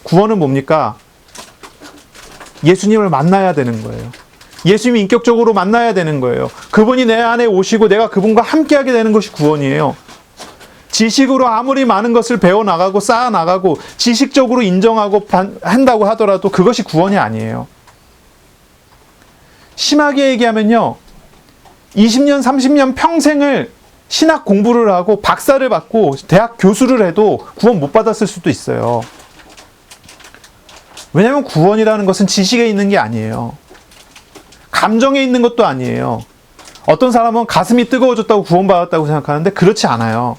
구원은 뭡니까? 예수님을 만나야 되는 거예요. 예수님이 인격적으로 만나야 되는 거예요. 그분이 내 안에 오시고 내가 그분과 함께하게 되는 것이 구원이에요. 지식으로 아무리 많은 것을 배워나가고 쌓아나가고 지식적으로 인정하고 한다고 하더라도 그것이 구원이 아니에요. 심하게 얘기하면요. 20년, 30년 평생을 신학 공부를 하고 박사를 받고 대학 교수를 해도 구원 못 받았을 수도 있어요. 왜냐하면 구원이라는 것은 지식에 있는 게 아니에요. 감정에 있는 것도 아니에요. 어떤 사람은 가슴이 뜨거워졌다고 구원받았다고 생각하는데 그렇지 않아요.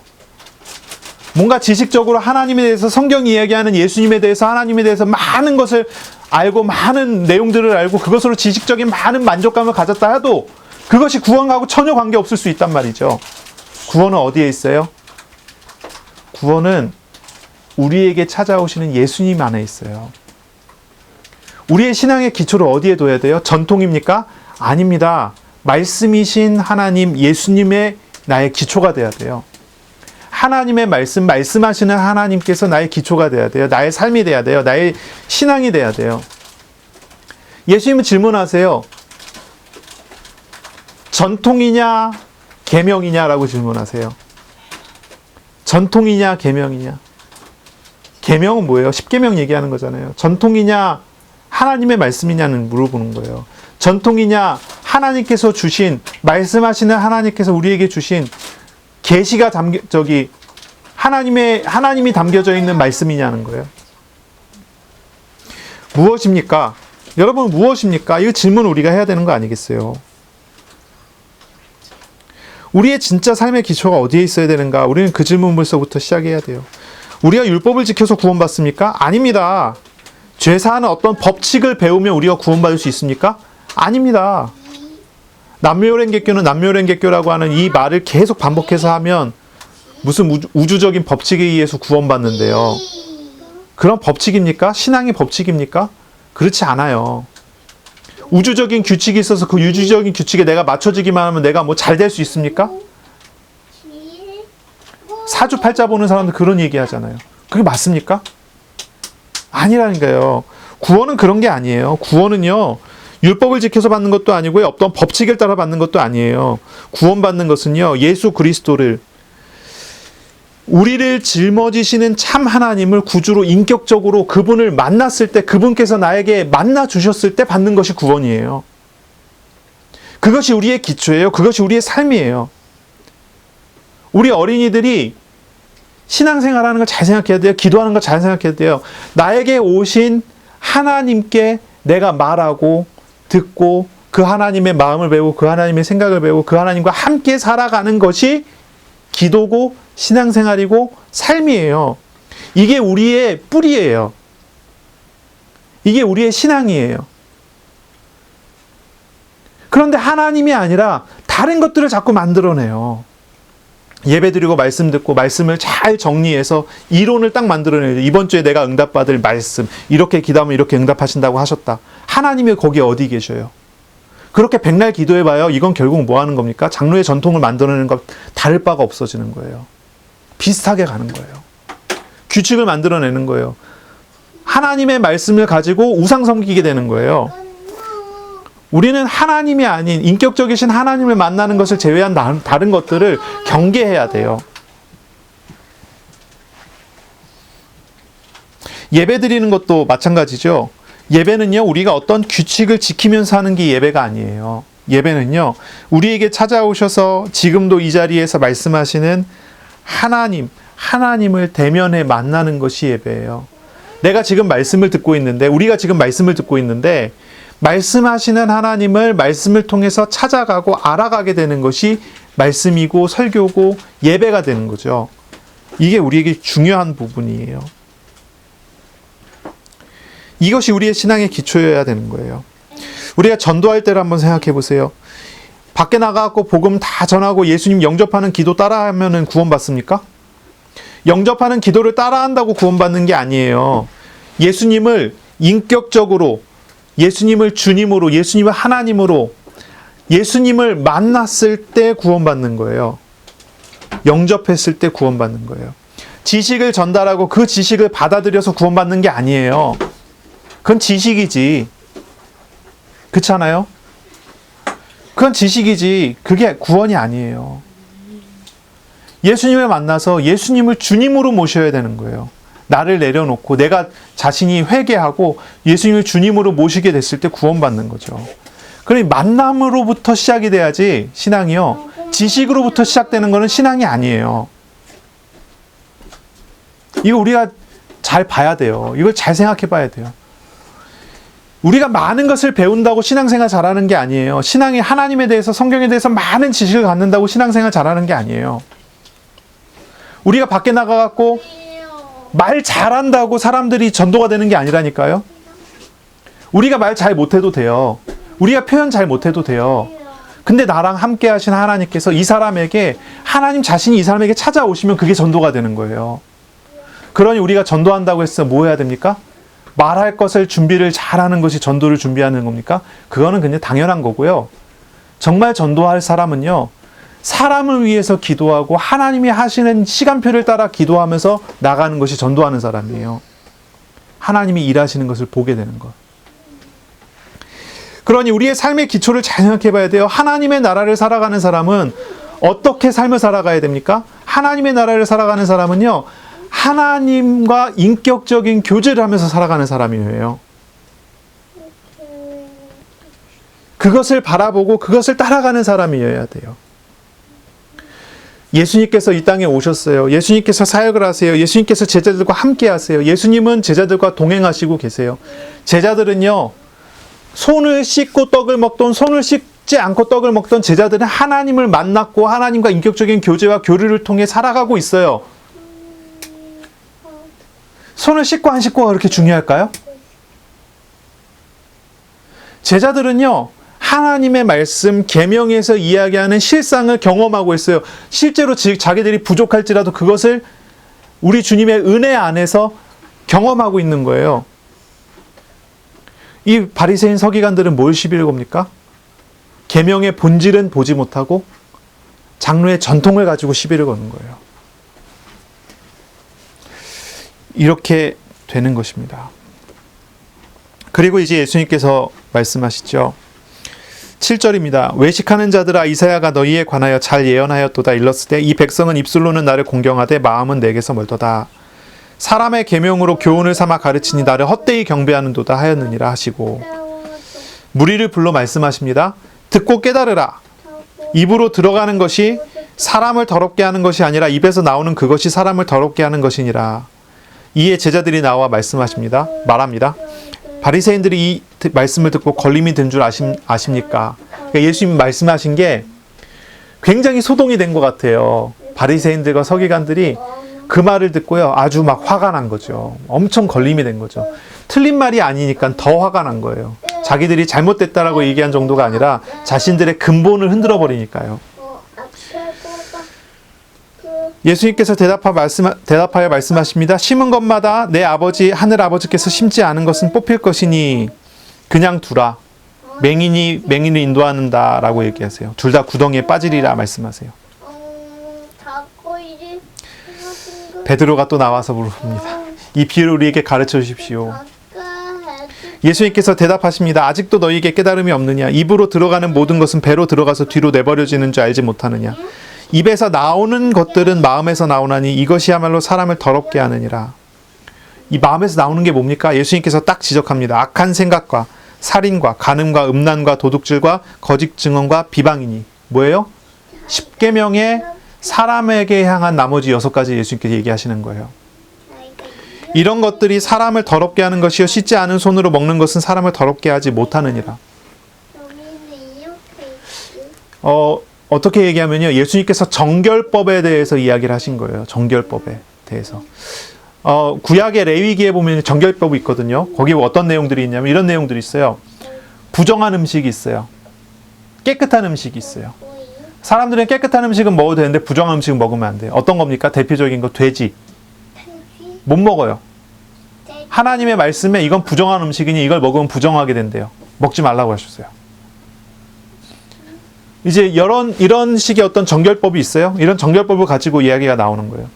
뭔가 지식적으로 하나님에 대해서 성경이 이야기하는 예수님에 대해서 하나님에 대해서 많은 것을 알고 많은 내용들을 알고 그것으로 지식적인 많은 만족감을 가졌다 해도 그것이 구원하고 전혀 관계없을 수 있단 말이죠. 구원은 어디에 있어요? 구원은 우리에게 찾아오시는 예수님 안에 있어요. 우리의 신앙의 기초를 어디에 둬야 돼요? 전통입니까? 아닙니다. 말씀이신 하나님, 예수님의 나의 기초가 돼야 돼요. 하나님의 말씀하시는 하나님께서 나의 기초가 돼야 돼요. 나의 삶이 돼야 돼요. 나의 신앙이 돼야 돼요. 예수님은 질문하세요. 전통이냐, 계명이냐라고 질문하세요. 전통이냐, 계명이냐. 계명은 뭐예요? 십계명 얘기하는 거잖아요. 전통이냐, 하나님의 말씀이냐는 물어보는 거예요. 전통이냐, 하나님께서 주신, 말씀하시는 하나님께서 우리에게 주신 계시가 하나님이 담겨져 있는 말씀이냐는 거예요. 무엇입니까? 여러분 무엇입니까? 이 질문을 우리가 해야 되는 거 아니겠어요? 우리의 진짜 삶의 기초가 어디에 있어야 되는가? 우리는 그 질문부터 시작해야 돼요. 우리가 율법을 지켜서 구원받습니까? 아닙니다. 죄사하는 어떤 법칙을 배우면 우리가 구원받을 수 있습니까? 아닙니다. 남묘랭개교는 남묘랭개교라고 하는 이 말을 계속 반복해서 하면 무슨 우주적인 법칙에 의해서 구원받는데요. 그런 법칙입니까? 신앙의 법칙입니까? 그렇지 않아요. 우주적인 규칙이 있어서 그 우주적인 규칙에 내가 맞춰지기만 하면 내가 뭐 잘 될 수 있습니까? 사주팔자 보는 사람들 그런 얘기 하잖아요. 그게 맞습니까? 아니라니까요. 구원은 그런 게 아니에요. 구원은요. 율법을 지켜서 받는 것도 아니고요. 어떤 법칙을 따라 받는 것도 아니에요. 구원받는 것은요. 예수 그리스도를 우리를 짊어지시는 참 하나님을 구주로 인격적으로 그분을 만났을 때 그분께서 나에게 만나 주셨을 때 받는 것이 구원이에요. 그것이 우리의 기초예요. 그것이 우리의 삶이에요. 우리 어린이들이 신앙생활하는 걸 잘 생각해야 돼요. 기도하는 걸 잘 생각해야 돼요. 나에게 오신 하나님께 내가 말하고 듣고 그 하나님의 마음을 배우고 그 하나님의 생각을 배우고 그 하나님과 함께 살아가는 것이 기도고 신앙생활이고 삶이에요. 이게 우리의 뿌리예요. 이게 우리의 신앙이에요. 그런데 하나님이 아니라 다른 것들을 자꾸 만들어내요. 예배드리고 말씀 듣고 말씀을 잘 정리해서 이론을 딱 만들어내요. 이번 주에 내가 응답받을 말씀, 이렇게 기도하면 이렇게 응답하신다고 하셨다. 하나님이 거기에 어디 계셔요? 그렇게 백날 기도해봐요. 이건 결국 뭐 하는 겁니까? 장로의 전통을 만들어내는 것 다를 바가 없어지는 거예요. 비슷하게 가는 거예요. 규칙을 만들어내는 거예요. 하나님의 말씀을 가지고 우상 섬기게 되는 거예요. 우리는 하나님이 아닌 인격적이신 하나님을 만나는 것을 제외한 다른 것들을 경계해야 돼요. 예배 드리는 것도 마찬가지죠. 예배는요, 우리가 어떤 규칙을 지키면서 하는 게 예배가 아니에요. 예배는요, 우리에게 찾아오셔서 지금도 이 자리에서 말씀하시는 하나님을 대면에 만나는 것이 예배예요. 내가 지금 말씀을 듣고 있는데, 우리가 지금 말씀을 듣고 있는데, 말씀하시는 하나님을 말씀을 통해서 찾아가고 알아가게 되는 것이 말씀이고 설교고 예배가 되는 거죠. 이게 우리에게 중요한 부분이에요. 이것이 우리의 신앙의 기초여야 되는 거예요. 우리가 전도할 때를 한번 생각해 보세요. 밖에 나가고 복음 다 전하고 예수님 영접하는 기도 따라하면 구원받습니까? 영접하는 기도를 따라한다고 구원받는 게 아니에요. 예수님을 인격적으로, 예수님을 주님으로, 예수님을 하나님으로, 예수님을 만났을 때 구원받는 거예요. 영접했을 때 구원받는 거예요. 지식을 전달하고 그 지식을 받아들여서 구원받는 게 아니에요. 그건 지식이지. 그렇잖아요? 그건 지식이지. 그게 구원이 아니에요. 예수님을 만나서 예수님을 주님으로 모셔야 되는 거예요. 나를 내려놓고 내가 자신이 회개하고 예수님을 주님으로 모시게 됐을 때 구원받는 거죠. 그러니 만남으로부터 시작이 돼야지 신앙이요. 지식으로부터 시작되는 거는 신앙이 아니에요. 이거 우리가 잘 봐야 돼요. 이걸 잘 생각해 봐야 돼요. 우리가 많은 것을 배운다고 신앙생활 잘하는 게 아니에요. 신앙이 하나님에 대해서, 성경에 대해서 많은 지식을 갖는다고 신앙생활 잘하는 게 아니에요. 우리가 밖에 나가갖고 말 잘한다고 사람들이 전도가 되는 게 아니라니까요. 우리가 말 잘 못해도 돼요. 우리가 표현 잘 못해도 돼요. 근데 나랑 함께 하신 하나님께서 이 사람에게, 하나님 자신이 이 사람에게 찾아오시면 그게 전도가 되는 거예요. 그러니 우리가 전도한다고 해서 뭐 해야 됩니까? 말할 것을 준비를 잘하는 것이 전도를 준비하는 겁니까? 그거는 그냥 당연한 거고요. 정말 전도할 사람은요, 사람을 위해서 기도하고 하나님이 하시는 시간표를 따라 기도하면서 나가는 것이 전도하는 사람이에요. 하나님이 일하시는 것을 보게 되는 것. 그러니 우리의 삶의 기초를 잘 생각해 봐야 돼요. 하나님의 나라를 살아가는 사람은 어떻게 삶을 살아가야 됩니까? 하나님의 나라를 살아가는 사람은요, 하나님과 인격적인 교제를 하면서 살아가는 사람이에요. 그것을 바라보고 그것을 따라가는 사람이어야 돼요. 예수님께서 이 땅에 오셨어요. 예수님께서 사역을 하세요. 예수님께서 제자들과 함께 하세요. 예수님은 제자들과 동행하시고 계세요. 제자들은요, 손을 씻고 떡을 먹던, 손을 씻지 않고 떡을 먹던 제자들은 하나님을 만났고 하나님과 인격적인 교제와 교류를 통해 살아가고 있어요. 손을 씻고 안 씻고가 그렇게 중요할까요? 제자들은요, 하나님의 말씀, 계명에서 이야기하는 실상을 경험하고 있어요. 실제로 자기들이 부족할지라도 그것을 우리 주님의 은혜 안에서 경험하고 있는 거예요. 이 바리새인 서기관들은 뭘 시비를 겁니까? 계명의 본질은 보지 못하고 장로의 전통을 가지고 시비를 거는 거예요. 이렇게 되는 것입니다. 그리고 이제 예수님께서 말씀하시죠. 7절입니다. 외식하는 자들아, 이사야가 너희에 관하여 잘 예언하였도다. 일렀으되 이 백성은 입술로는 나를 공경하되 마음은 내게서 멀도다. 사람의 계명으로 교훈을 삼아 가르치니 나를 헛되이 경배하는도다 하였느니라 하시고, 무리를 불러 말씀하십니다. 듣고 깨달으라. 입으로 들어가는 것이 사람을 더럽게 하는 것이 아니라 입에서 나오는 그것이 사람을 더럽게 하는 것이니라. 이에 제자들이 나와 말합니다. 바리새인들이 이 말씀을 듣고 걸림이 든 줄 아십니까? 그러니까 예수님 말씀하신 게 굉장히 소동이 된 것 같아요. 바리새인들과 서기관들이 그 말을 듣고요, 아주 막 화가 난 거죠. 엄청 걸림이 된 거죠. 틀린 말이 아니니까 더 화가 난 거예요. 자기들이 잘못됐다라고 얘기한 정도가 아니라 자신들의 근본을 흔들어 버리니까요. 예수님께서 대답하여 말씀하십니다. 심은 것마다 내 아버지 하늘 아버지께서 심지 않은 것은 뽑힐 것이니 그냥 두라. 맹인이 맹인을 인도하는다라고 얘기하세요. 둘 다 구덩이에 빠지리라 말씀하세요. 베드로가 또 나와서 물어봅니다. 이 비유를 우리에게 가르쳐 주십시오. 예수님께서 대답하십니다. 아직도 너희에게 깨달음이 없느냐? 입으로 들어가는 모든 것은 배로 들어가서 뒤로 내버려지는 줄 알지 못하느냐? 입에서 나오는 것들은 마음에서 나오나니 이것이야말로 사람을 더럽게 하느니라. 이 마음에서 나오는 게 뭡니까? 예수님께서 딱 지적합니다. 악한 생각과 살인과 간음과 음란과 도둑질과 거짓 증언과 비방이니. 뭐예요? 10계명의 사람에게 향한 나머지 6가지 예수님께서 얘기하시는 거예요. 이런 것들이 사람을 더럽게 하는 것이요 씻지 않은 손으로 먹는 것은 사람을 더럽게 하지 못하느니라. 어떻게 얘기하면요, 예수님께서 정결법에 대해서 이야기를 하신 거예요. 정결법에 대해서. 구약의 레위기에 보면 정결법이 있거든요. 거기에 어떤 내용들이 있냐면 이런 내용들이 있어요. 부정한 음식이 있어요. 깨끗한 음식이 있어요. 사람들은 깨끗한 음식은 먹어도 되는데 부정한 음식은 먹으면 안 돼요. 어떤 겁니까? 대표적인 거 돼지. 못 먹어요. 하나님의 말씀에 이건 부정한 음식이니 이걸 먹으면 부정하게 된대요. 먹지 말라고 하셨어요. 이제 이런 식의 어떤 정결법이 있어요. 이런 정결법을 가지고 이야기가 나오는 거예요.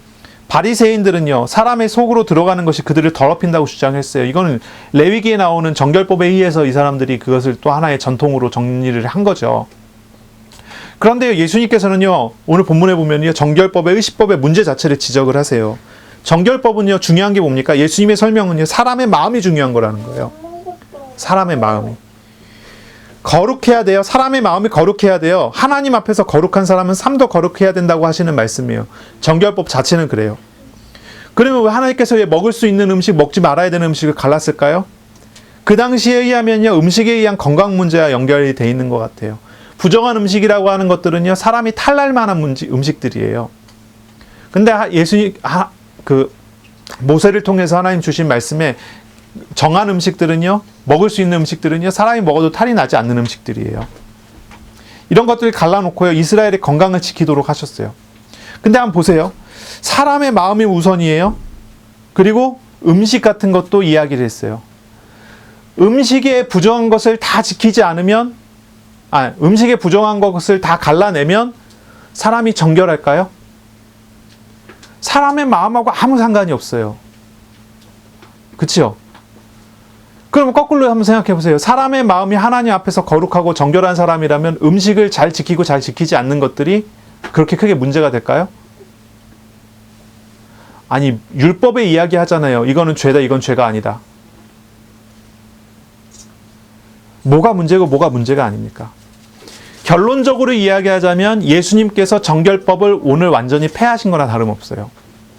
바리새인들은요, 사람의 속으로 들어가는 것이 그들을 더럽힌다고 주장했어요. 이거는 레위기에 나오는 정결법에 의해서 이 사람들이 그것을 또 하나의 전통으로 정리를 한 거죠. 그런데 예수님께서는요, 오늘 본문에 보면요, 정결법의 의식법의 문제 자체를 지적을 하세요. 정결법은요, 중요한 게 뭡니까? 예수님의 설명은요, 사람의 마음이 중요한 거라는 거예요. 사람의 마음이. 거룩해야 돼요. 사람의 마음이 거룩해야 돼요. 하나님 앞에서 거룩한 사람은 삶도 거룩해야 된다고 하시는 말씀이에요. 정결법 자체는 그래요. 그러면 왜 하나님께서 왜 먹을 수 있는 음식, 먹지 말아야 되는 음식을 갈랐을까요? 그 당시에 의하면요, 음식에 의한 건강 문제와 연결이 돼 있는 것 같아요. 부정한 음식이라고 하는 것들은요, 사람이 탈날 만한 음식들이에요. 근데 예수님, 모세를 통해서 하나님 주신 말씀에 정한 음식들은요, 먹을 수 있는 음식들은요, 사람이 먹어도 탈이 나지 않는 음식들이에요. 이런 것들을 갈라놓고요, 이스라엘의 건강을 지키도록 하셨어요. 근데 한번 보세요. 사람의 마음이 우선이에요. 그리고 음식 같은 것도 이야기를 했어요. 음식에 부정한 것을 다 지키지 않으면, 음식에 부정한 것을 다 갈라내면 사람이 정결할까요? 사람의 마음하고 아무 상관이 없어요. 그치요? 그럼 거꾸로 한번 생각해 보세요. 사람의 마음이 하나님 앞에서 거룩하고 정결한 사람이라면 음식을 잘 지키고 잘 지키지 않는 것들이 그렇게 크게 문제가 될까요? 아니, 율법에 이야기하잖아요. 이거는 죄다, 이건 죄가 아니다. 뭐가 문제고 뭐가 문제가 아닙니까? 결론적으로 이야기하자면 예수님께서 정결법을 오늘 완전히 폐하신 거나 다름없어요.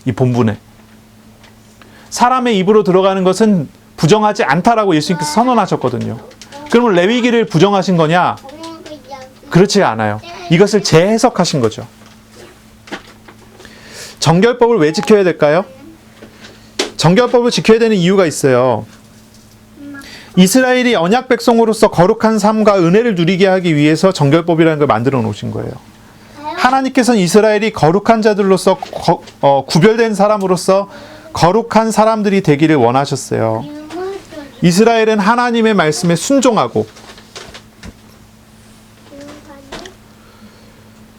이 본문에. 사람의 입으로 들어가는 것은 부정하지 않다라고 예수님께서 선언하셨거든요. 그러면 레위기를 부정하신 거냐? 그렇지 않아요. 이것을 재해석하신 거죠. 정결법을 왜 지켜야 될까요? 정결법을 지켜야 되는 이유가 있어요. 이스라엘이 언약 백성으로서 거룩한 삶과 은혜를 누리게 하기 위해서 정결법이라는 걸 만들어 놓으신 거예요. 하나님께서는 이스라엘이 거룩한 자들로서 구별된 사람으로서 거룩한 사람들이 되기를 원하셨어요. 이스라엘은 하나님의 말씀에 순종하고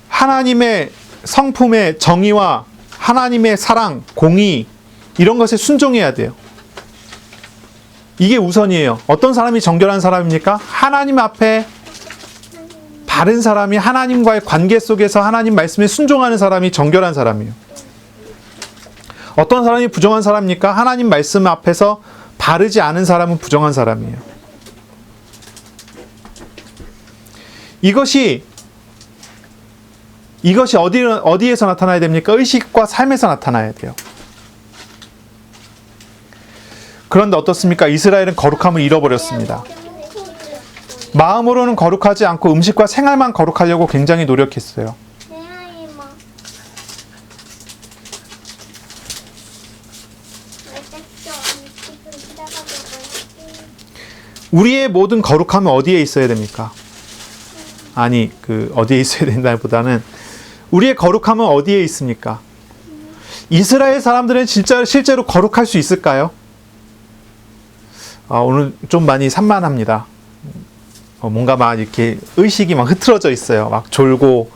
하나님의 성품의 정의와 하나님의 사랑, 공의 이런 것에 순종해야 돼요. 이게 우선이에요. 어떤 사람이 정결한 사람입니까? 하나님 앞에 바른 사람이 하나님과의 관계 속에서 하나님 말씀에 순종하는 사람이 정결한 사람이에요. 어떤 사람이 부정한 사람입니까? 하나님 말씀 앞에서 바르지 않은 사람은 부정한 사람이에요. 이것이 어디에서 나타나야 됩니까? 의식과 삶에서 나타나야 돼요. 그런데 어떻습니까? 이스라엘은 거룩함을 잃어버렸습니다. 마음으로는 거룩하지 않고 음식과 생활만 거룩하려고 굉장히 노력했어요. 우리의 모든 거룩함은 어디에 있어야 됩니까? 아니, 어디에 있어야 된다보다는 우리의 거룩함은 어디에 있습니까? 이스라엘 사람들은 실제로 거룩할 수 있을까요? 오늘 좀 많이 산만합니다. 뭔가 막 이렇게 의식이 막 흐트러져 있어요. 막 졸고,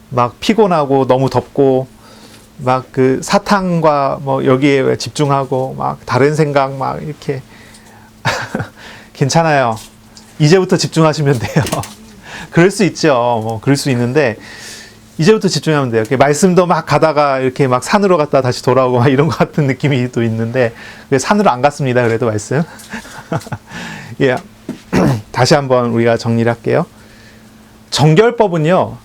막 피곤하고, 너무 덥고, 막 사탕과 뭐 여기에 집중하고, 막 다른 생각 막 이렇게. 괜찮아요. 이제부터 집중하시면 돼요. 그럴 수 있죠. 그럴 수 있는데, 이제부터 집중하면 돼요. 말씀도 막 가다가 이렇게 막 산으로 갔다 다시 돌아오고 막 이런 것 같은 느낌이 또 있는데, 산으로 안 갔습니다. 그래도 말씀. 예. 다시 한번 우리가 정리를 할게요. 정결법은요,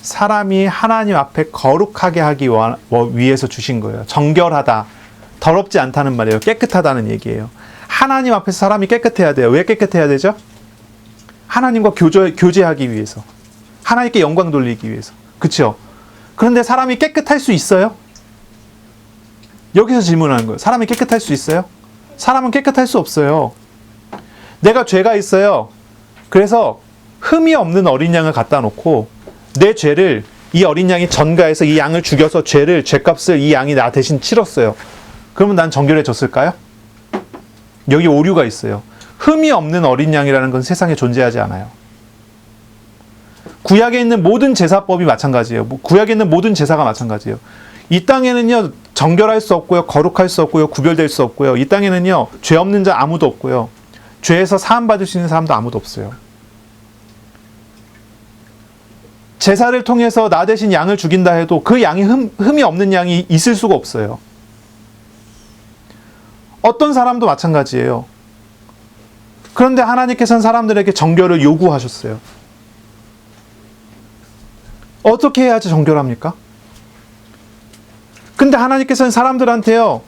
사람이 하나님 앞에 거룩하게 하기 위해서 주신 거예요. 정결하다, 더럽지 않다는 말이에요. 깨끗하다는 얘기예요. 하나님 앞에서 사람이 깨끗해야 돼요. 왜 깨끗해야 되죠? 하나님과 교제하기 위해서, 하나님께 영광 돌리기 위해서. 그렇죠? 그런데 사람이 깨끗할 수 있어요? 여기서 질문하는 거예요. 사람이 깨끗할 수 있어요? 사람은 깨끗할 수 없어요. 내가 죄가 있어요. 그래서 흠이 없는 어린 양을 갖다 놓고 내 죄를, 이 어린 양이 전가해서 이 양을 죽여서 죄값을 이 양이 나 대신 치렀어요. 그러면 난 정결해졌을까요? 여기 오류가 있어요. 흠이 없는 어린 양이라는 건 세상에 존재하지 않아요. 구약에 있는 모든 제사법이 마찬가지예요. 구약에 있는 모든 제사가 마찬가지예요. 이 땅에는요, 정결할 수 없고요, 거룩할 수 없고요, 구별될 수 없고요. 이 땅에는요, 죄 없는 자 아무도 없고요, 죄에서 사함 받을 수 있는 사람도 아무도 없어요. 제사를 통해서 나 대신 양을 죽인다 해도 그 양이 흠이 없는 양이 있을 수가 없어요. 어떤 사람도 마찬가지예요. 그런데 하나님께서는 사람들에게 정결을 요구하셨어요. 어떻게 해야지 정결합니까? 근데 하나님께서는 사람들한테요,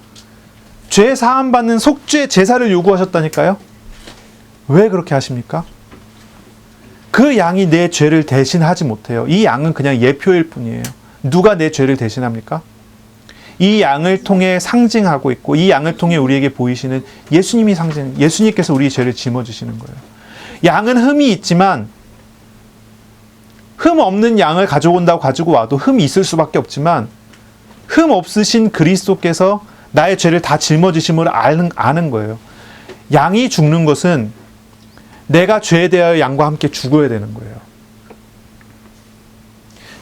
죄 사함 받는 속죄 제사를 요구하셨다니까요. 왜 그렇게 하십니까? 그 양이 내 죄를 대신하지 못해요. 이 양은 그냥 예표일 뿐이에요. 누가 내 죄를 대신합니까? 이 양을 통해 상징하고 있고, 이 양을 통해 우리에게 보이시는 예수님께서 우리의 죄를 짊어지시는 거예요. 양은 흠이 있지만, 흠 없는 양을 가지고 와도 흠이 있을 수밖에 없지만, 흠 없으신 그리스도께서 나의 죄를 다 짊어지심을 아는 거예요. 양이 죽는 것은 내가 죄에 대하여 양과 함께 죽어야 되는 거예요.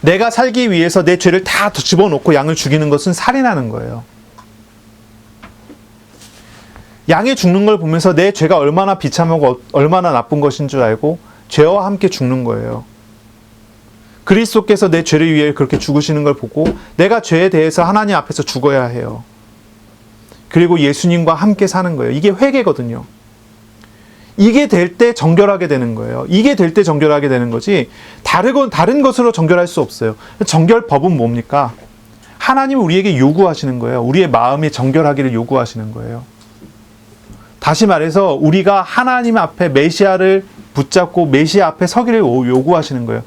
내가 살기 위해서 내 죄를 다 집어넣고 양을 죽이는 것은 살인하는 거예요. 양이 죽는 걸 보면서 내 죄가 얼마나 비참하고 얼마나 나쁜 것인 줄 알고 죄와 함께 죽는 거예요. 그리스도께서 내 죄를 위해 그렇게 죽으시는 걸 보고 내가 죄에 대해서 하나님 앞에서 죽어야 해요. 그리고 예수님과 함께 사는 거예요. 이게 회개거든요. 이게 될 때 정결하게 되는 거예요. 이게 될 때 정결하게 되는 거지, 다른 것으로 정결할 수 없어요. 정결법은 뭡니까? 하나님은 우리에게 요구하시는 거예요. 우리의 마음이 정결하기를 요구하시는 거예요. 다시 말해서 우리가 하나님 앞에 메시아를 붙잡고 메시아 앞에 서기를 요구하시는 거예요.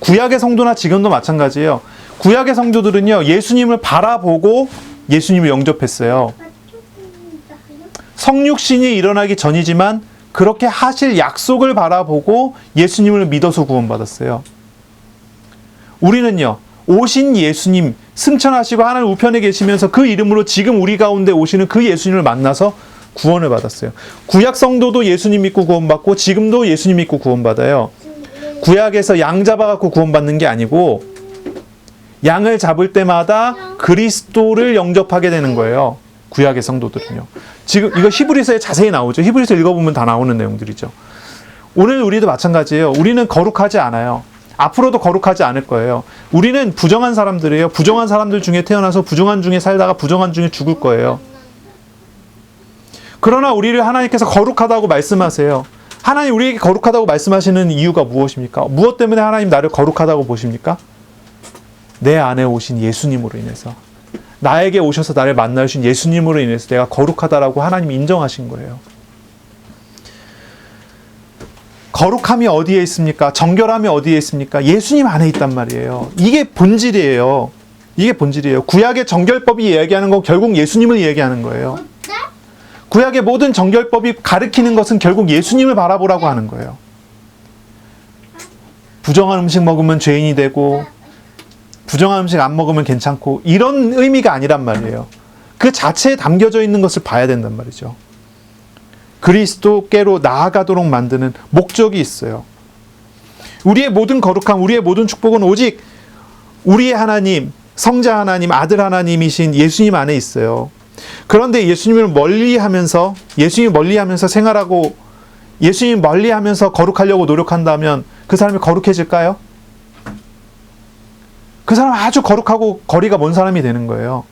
구약의 성도나 지금도 마찬가지예요. 구약의 성도들은요, 예수님을 바라보고 예수님을 영접했어요. 성육신이 일어나기 전이지만 그렇게 하실 약속을 바라보고 예수님을 믿어서 구원받았어요. 우리는요, 오신 예수님, 승천하시고 하나님 우편에 계시면서 그 이름으로 지금 우리 가운데 오시는 그 예수님을 만나서 구원을 받았어요. 구약 성도도 예수님 믿고 구원받고 지금도 예수님 믿고 구원받아요. 구약에서 양 잡아갖고 구원받는 게 아니고 양을 잡을 때마다 그리스도를 영접하게 되는 거예요. 구약의 성도들은요. 지금 이거 히브리서에 자세히 나오죠. 히브리서 읽어보면 다 나오는 내용들이죠. 오늘 우리도 마찬가지예요. 우리는 거룩하지 않아요. 앞으로도 거룩하지 않을 거예요. 우리는 부정한 사람들이에요. 부정한 사람들 중에 태어나서 부정한 중에 살다가 부정한 중에 죽을 거예요. 그러나 우리를 하나님께서 거룩하다고 말씀하세요. 하나님 우리에게 거룩하다고 말씀하시는 이유가 무엇입니까? 무엇 때문에 하나님 나를 거룩하다고 보십니까? 내 안에 오신 예수님으로 인해서, 나에게 오셔서 나를 만나주신 예수님으로 인해서 내가 거룩하다라고 하나님이 인정하신 거예요. 거룩함이 어디에 있습니까? 정결함이 어디에 있습니까? 예수님 안에 있단 말이에요. 이게 본질이에요. 이게 본질이에요. 구약의 정결법이 이야기하는 건 결국 예수님을 이야기하는 거예요. 구약의 모든 정결법이 가리키는 것은 결국 예수님을 바라보라고 하는 거예요. 부정한 음식 먹으면 죄인이 되고 부정한 음식 안 먹으면 괜찮고, 이런 의미가 아니란 말이에요. 그 자체에 담겨져 있는 것을 봐야 된단 말이죠. 그리스도께로 나아가도록 만드는 목적이 있어요. 우리의 모든 거룩함, 우리의 모든 축복은 오직 우리의 하나님, 성자 하나님, 아들 하나님이신 예수님 안에 있어요. 그런데 예수님을 멀리하면서 생활하고 예수님 멀리하면서 거룩하려고 노력한다면 그 사람이 거룩해질까요? 그 사람은 아주 거룩하고 거리가 먼 사람이 되는 거예요.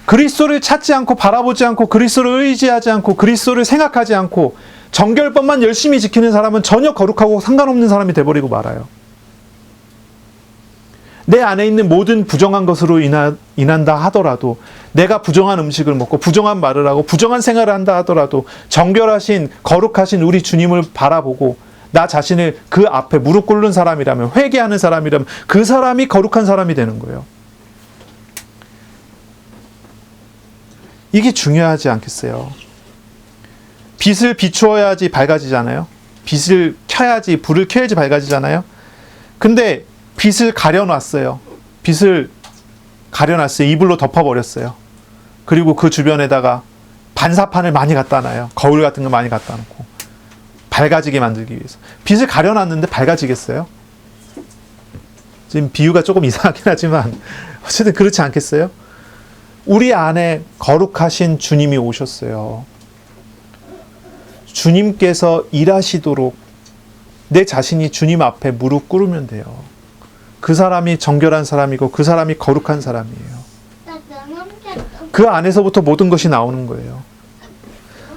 그리스도를 찾지 않고 바라보지 않고 그리스도를 의지하지 않고 그리스도를 생각하지 않고 정결법만 열심히 지키는 사람은 전혀 거룩하고 상관없는 사람이 돼버리고 말아요. 내 안에 있는 모든 부정한 것으로 인한다 하더라도, 내가 부정한 음식을 먹고 부정한 말을 하고 부정한 생활을 한다 하더라도 정결하신 거룩하신 우리 주님을 바라보고 나 자신을 그 앞에 무릎 꿇는 사람이라면, 회개하는 사람이라면 그 사람이 거룩한 사람이 되는 거예요. 이게 중요하지 않겠어요? 빛을 비추어야지 밝아지잖아요. 빛을 켜야지, 불을 켜야지 밝아지잖아요. 근데 빛을 가려놨어요. 빛을 가려놨어요. 이불로 덮어버렸어요. 그리고 그 주변에다가 반사판을 많이 갖다 놔요. 거울 같은 거 많이 갖다 놓고 밝아지게 만들기 위해서. 빛을 가려놨는데 밝아지겠어요? 지금 비유가 조금 이상하긴 하지만 어쨌든 그렇지 않겠어요? 우리 안에 거룩하신 주님이 오셨어요. 주님께서 일하시도록 내 자신이 주님 앞에 무릎 꿇으면 돼요. 그 사람이 정결한 사람이고 그 사람이 거룩한 사람이에요. 그 안에서부터 모든 것이 나오는 거예요.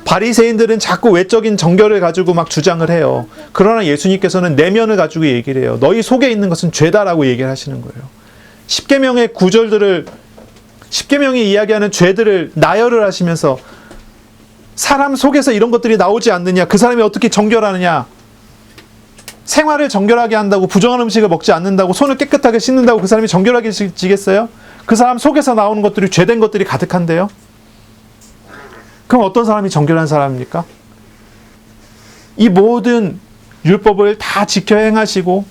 바리새인들은 자꾸 외적인 정결을 가지고 막 주장을 해요. 그러나 예수님께서는 내면을 가지고 얘기를 해요. 너희 속에 있는 것은 죄다라고 얘기를 하시는 거예요. 십계명의 구절들을, 십계명이 이야기하는 죄들을 나열을 하시면서 사람 속에서 이런 것들이 나오지 않느냐, 그 사람이 어떻게 정결하느냐, 생활을 정결하게 한다고, 부정한 음식을 먹지 않는다고, 손을 깨끗하게 씻는다고 그 사람이 정결하게 지겠어요? 그 사람 속에서 나오는 것들이 죄된 것들이 가득한데요. 그럼 어떤 사람이 정결한 사람입니까? 이 모든 율법을 다 지켜 행하시고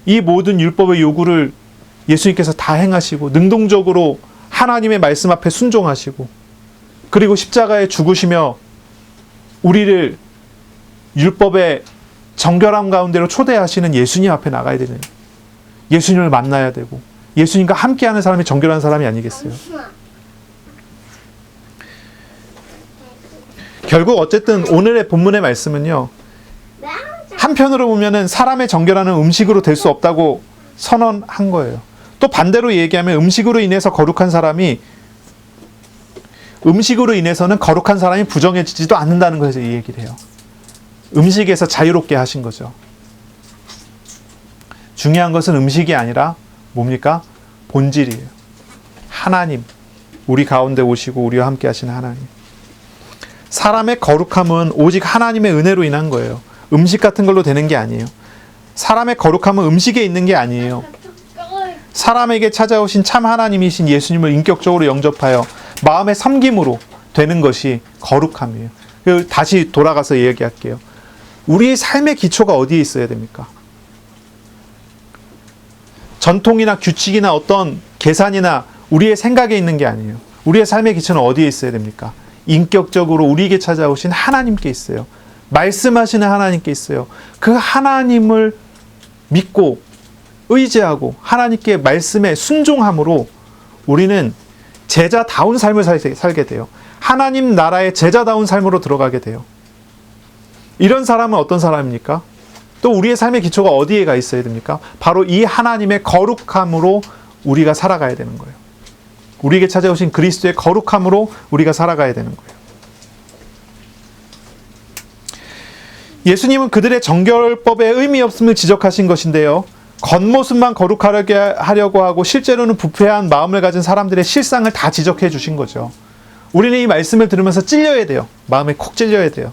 이 모든 율법의 요구를 예수님께서 다 행하시고 능동적으로 하나님의 말씀 앞에 순종하시고 그리고 십자가에 죽으시며 우리를 율법의 정결함 가운데로 초대하시는 예수님 앞에 나가야 되는, 예수님을 만나야 되고 예수님과 함께하는 사람이 정결한 사람이 아니겠어요? 결국 어쨌든 오늘의 본문의 말씀은요, 한편으로 보면은 사람의 정결함은 음식으로 될 수 없다고 선언한 거예요. 또 반대로 얘기하면 음식으로 인해서 거룩한 사람이, 음식으로 인해서는 거룩한 사람이 부정해지지도 않는다는 것에서 이 얘기를 해요. 음식에서 자유롭게 하신 거죠. 중요한 것은 음식이 아니라 뭡니까? 본질이에요. 하나님, 우리 가운데 오시고 우리와 함께 하시는 하나님. 사람의 거룩함은 오직 하나님의 은혜로 인한 거예요. 음식 같은 걸로 되는 게 아니에요. 사람의 거룩함은 음식에 있는 게 아니에요. 사람에게 찾아오신 참 하나님이신 예수님을 인격적으로 영접하여 마음의 섬김으로 되는 것이 거룩함이에요. 다시 돌아가서 이야기할게요. 우리의 삶의 기초가 어디에 있어야 됩니까? 전통이나 규칙이나 어떤 계산이나 우리의 생각에 있는 게 아니에요. 우리의 삶의 기초는 어디에 있어야 됩니까? 인격적으로 우리에게 찾아오신 하나님께 있어요. 말씀하시는 하나님께 있어요. 그 하나님을 믿고 의지하고 하나님께 말씀에 순종함으로 우리는 제자다운 삶을 살게 돼요. 하나님 나라의 제자다운 삶으로 들어가게 돼요. 이런 사람은 어떤 사람입니까? 또 우리의 삶의 기초가 어디에 가 있어야 됩니까? 바로 이 하나님의 거룩함으로 우리가 살아가야 되는 거예요. 우리에게 찾아오신 그리스도의 거룩함으로 우리가 살아가야 되는 거예요. 예수님은 그들의 정결법의 의미 없음을 지적하신 것인데요. 겉모습만 거룩하게 하려고 하고 실제로는 부패한 마음을 가진 사람들의 실상을 다 지적해 주신 거죠. 우리는 이 말씀을 들으면서 찔려야 돼요. 마음에 콕 찔려야 돼요.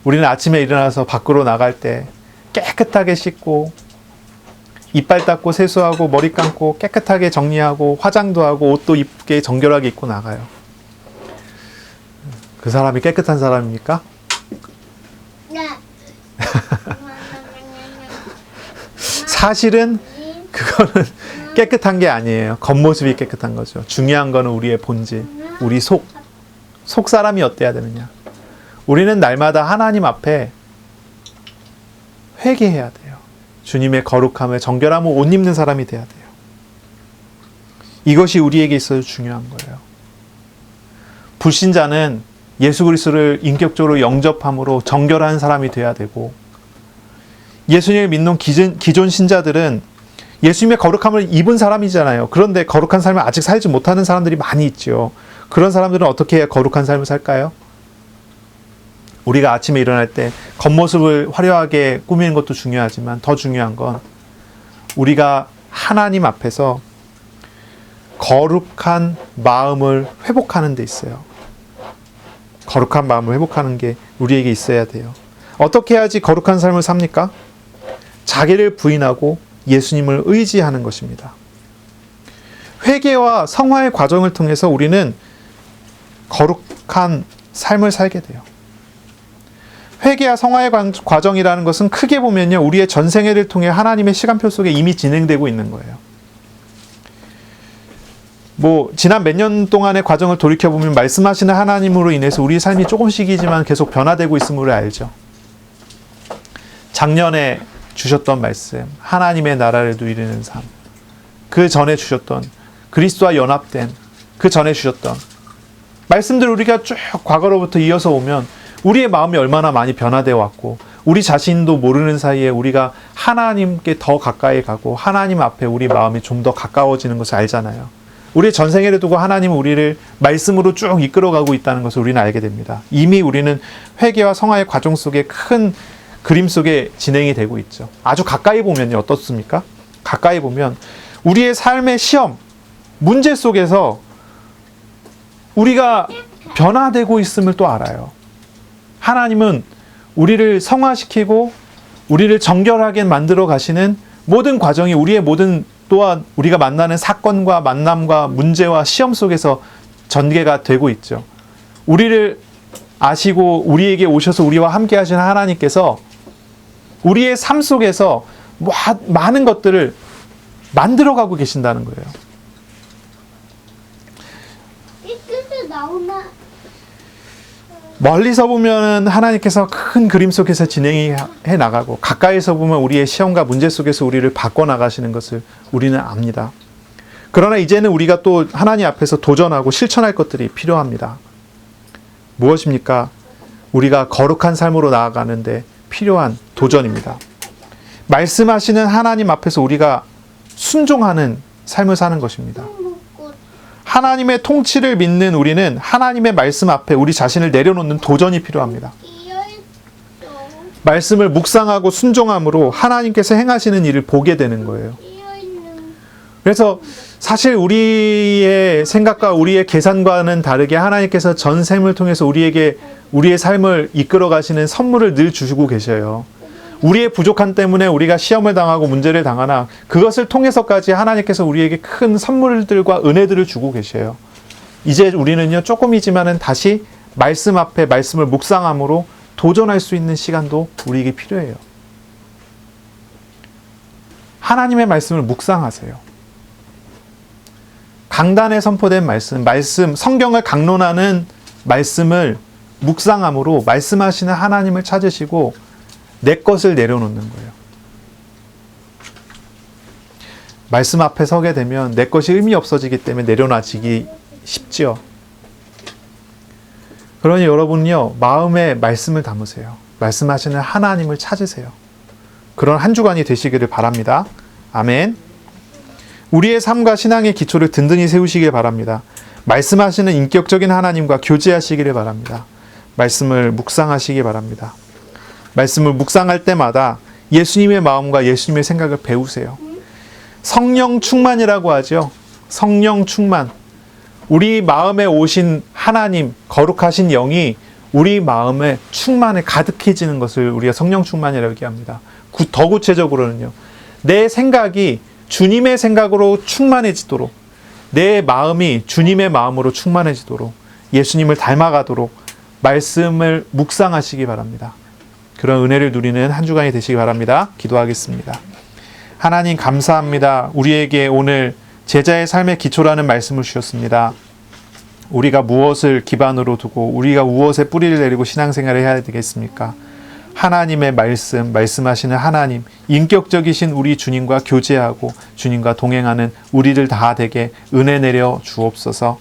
우리는 아침에 일어나서 밖으로 나갈 때 깨끗하게 씻고 이빨 닦고 세수하고 머리 감고 깨끗하게 정리하고 화장도 하고 옷도 이쁘게 정결하게 입고 나가요. 그 사람이 깨끗한 사람입니까? 네. 사실은 그거는 깨끗한 게 아니에요. 겉모습이 깨끗한 거죠. 중요한 거는 우리의 본질, 우리 속 사람이 어때야 되느냐. 우리는 날마다 하나님 앞에 회개해야 돼요. 주님의 거룩함을, 정결함을 옷 입는 사람이 돼야 돼요. 이것이 우리에게 있어서 중요한 거예요. 불신자는 예수 그리스도를 인격적으로 영접함으로 정결한 사람이 돼야 되고, 예수님을 믿는 기존 신자들은 예수님의 거룩함을 입은 사람이잖아요. 그런데 거룩한 삶을 아직 살지 못하는 사람들이 많이 있죠. 그런 사람들은 어떻게 해야 거룩한 삶을 살까요? 우리가 아침에 일어날 때 겉모습을 화려하게 꾸미는 것도 중요하지만 더 중요한 건 우리가 하나님 앞에서 거룩한 마음을 회복하는 데 있어요. 거룩한 마음을 회복하는 게 우리에게 있어야 돼요. 어떻게 해야지 거룩한 삶을 삽니까? 자기를 부인하고 예수님을 의지하는 것입니다. 회개와 성화의 과정을 통해서 우리는 거룩한 삶을 살게 돼요. 회개와 성화의 과정이라는 것은 크게 보면요, 우리의 전생애를 통해 하나님의 시간표 속에 이미 진행되고 있는 거예요. 지난 몇 년 동안의 과정을 돌이켜보면 말씀하시는 하나님으로 인해서 우리의 삶이 조금씩이지만 계속 변화되고 있음을 알죠. 작년에 주셨던 말씀, 하나님의 나라를 누리는 삶, 그 전에 주셨던 그리스도와 연합된 그 전에 주셨던 말씀들 우리가 쭉 과거로부터 이어서 오면 우리의 마음이 얼마나 많이 변화되어 왔고 우리 자신도 모르는 사이에 우리가 하나님께 더 가까이 가고 하나님 앞에 우리 마음이 좀 더 가까워지는 것을 알잖아요. 우리의 전생애를 두고 하나님은 우리를 말씀으로 쭉 이끌어가고 있다는 것을 우리는 알게 됩니다. 이미 우리는 회개와 성화의 과정 속에 큰 그림 속에 진행이 되고 있죠. 아주 가까이 보면요, 어떻습니까? 가까이 보면 우리의 삶의 시험, 문제 속에서 우리가 변화되고 있음을 또 알아요. 하나님은 우리를 성화시키고 우리를 정결하게 만들어 가시는 모든 과정이 우리의 모든 또한 우리가 만나는 사건과 만남과 문제와 시험 속에서 전개가 되고 있죠. 우리를 아시고 우리에게 오셔서 우리와 함께 하시는 하나님께서 우리의 삶 속에서 많은 것들을 만들어가고 계신다는 거예요. 이 끝에 나오나? 멀리서 보면 하나님께서 큰 그림 속에서 진행해 나가고 가까이서 보면 우리의 시험과 문제 속에서 우리를 바꿔나가시는 것을 우리는 압니다. 그러나 이제는 우리가 또 하나님 앞에서 도전하고 실천할 것들이 필요합니다. 무엇입니까? 우리가 거룩한 삶으로 나아가는데 필요한 도전입니다. 말씀하시는 하나님 앞에서 우리가 순종하는 삶을 사는 것입니다. 하나님의 통치를 믿는 우리는 하나님의 말씀 앞에 우리 자신을 내려놓는 도전이 필요합니다. 말씀을 묵상하고 순종함으로 하나님께서 행하시는 일을 보게 되는 거예요. 그래서 사실 우리의 생각과 우리의 계산과는 다르게 하나님께서 전생을 통해서 우리에게 우리의 삶을 이끌어 가시는 선물을 늘 주시고 계셔요. 우리의 부족함 때문에 우리가 시험을 당하고 문제를 당하나 그것을 통해서까지 하나님께서 우리에게 큰 선물들과 은혜들을 주고 계셔요. 이제 우리는요, 조금이지만은 다시 말씀 앞에 말씀을 묵상함으로 도전할 수 있는 시간도 우리에게 필요해요. 하나님의 말씀을 묵상하세요. 강단에 선포된 말씀, 성경을 강론하는 말씀을 묵상함으로 말씀하시는 하나님을 찾으시고 내 것을 내려놓는 거예요. 말씀 앞에 서게 되면 내 것이 의미 없어지기 때문에 내려놔지기 쉽죠. 그러니 여러분요, 마음에 말씀을 담으세요. 말씀하시는 하나님을 찾으세요. 그런 한 주간이 되시기를 바랍니다. 아멘. 우리의 삶과 신앙의 기초를 든든히 세우시길 바랍니다. 말씀하시는 인격적인 하나님과 교제하시기를 바랍니다. 말씀을 묵상하시기 바랍니다. 말씀을 묵상할 때마다 예수님의 마음과 예수님의 생각을 배우세요. 성령 충만이라고 하죠. 성령 충만. 우리 마음에 오신 하나님, 거룩하신 영이 우리 마음에 충만에 가득해지는 것을 우리가 성령 충만이라고 얘기합니다. 더 구체적으로는요, 내 생각이 주님의 생각으로 충만해지도록, 내 마음이 주님의 마음으로 충만해지도록, 예수님을 닮아가도록 말씀을 묵상하시기 바랍니다. 그런 은혜를 누리는 한 주간이 되시기 바랍니다. 기도하겠습니다. 하나님 감사합니다. 우리에게 오늘 제자의 삶의 기초라는 말씀을 주셨습니다. 우리가 무엇을 기반으로 두고 우리가 무엇에 뿌리를 내리고 신앙생활을 해야 되겠습니까? 하나님의 말씀하시는 하나님, 인격적이신 우리 주님과 교제하고 주님과 동행하는 우리들 다 되게 은혜 내려 주옵소서.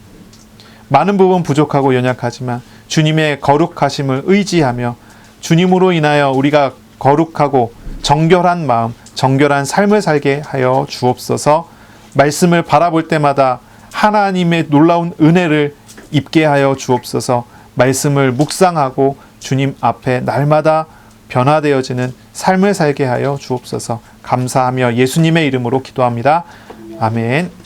많은 부분 부족하고 연약하지만 주님의 거룩하심을 의지하며 주님으로 인하여 우리가 거룩하고 정결한 마음, 정결한 삶을 살게 하여 주옵소서. 말씀을 바라볼 때마다 하나님의 놀라운 은혜를 입게 하여 주옵소서. 말씀을 묵상하고 주님 앞에 날마다 변화되어지는 삶을 살게 하여 주옵소서. 감사하며 예수님의 이름으로 기도합니다. 아멘.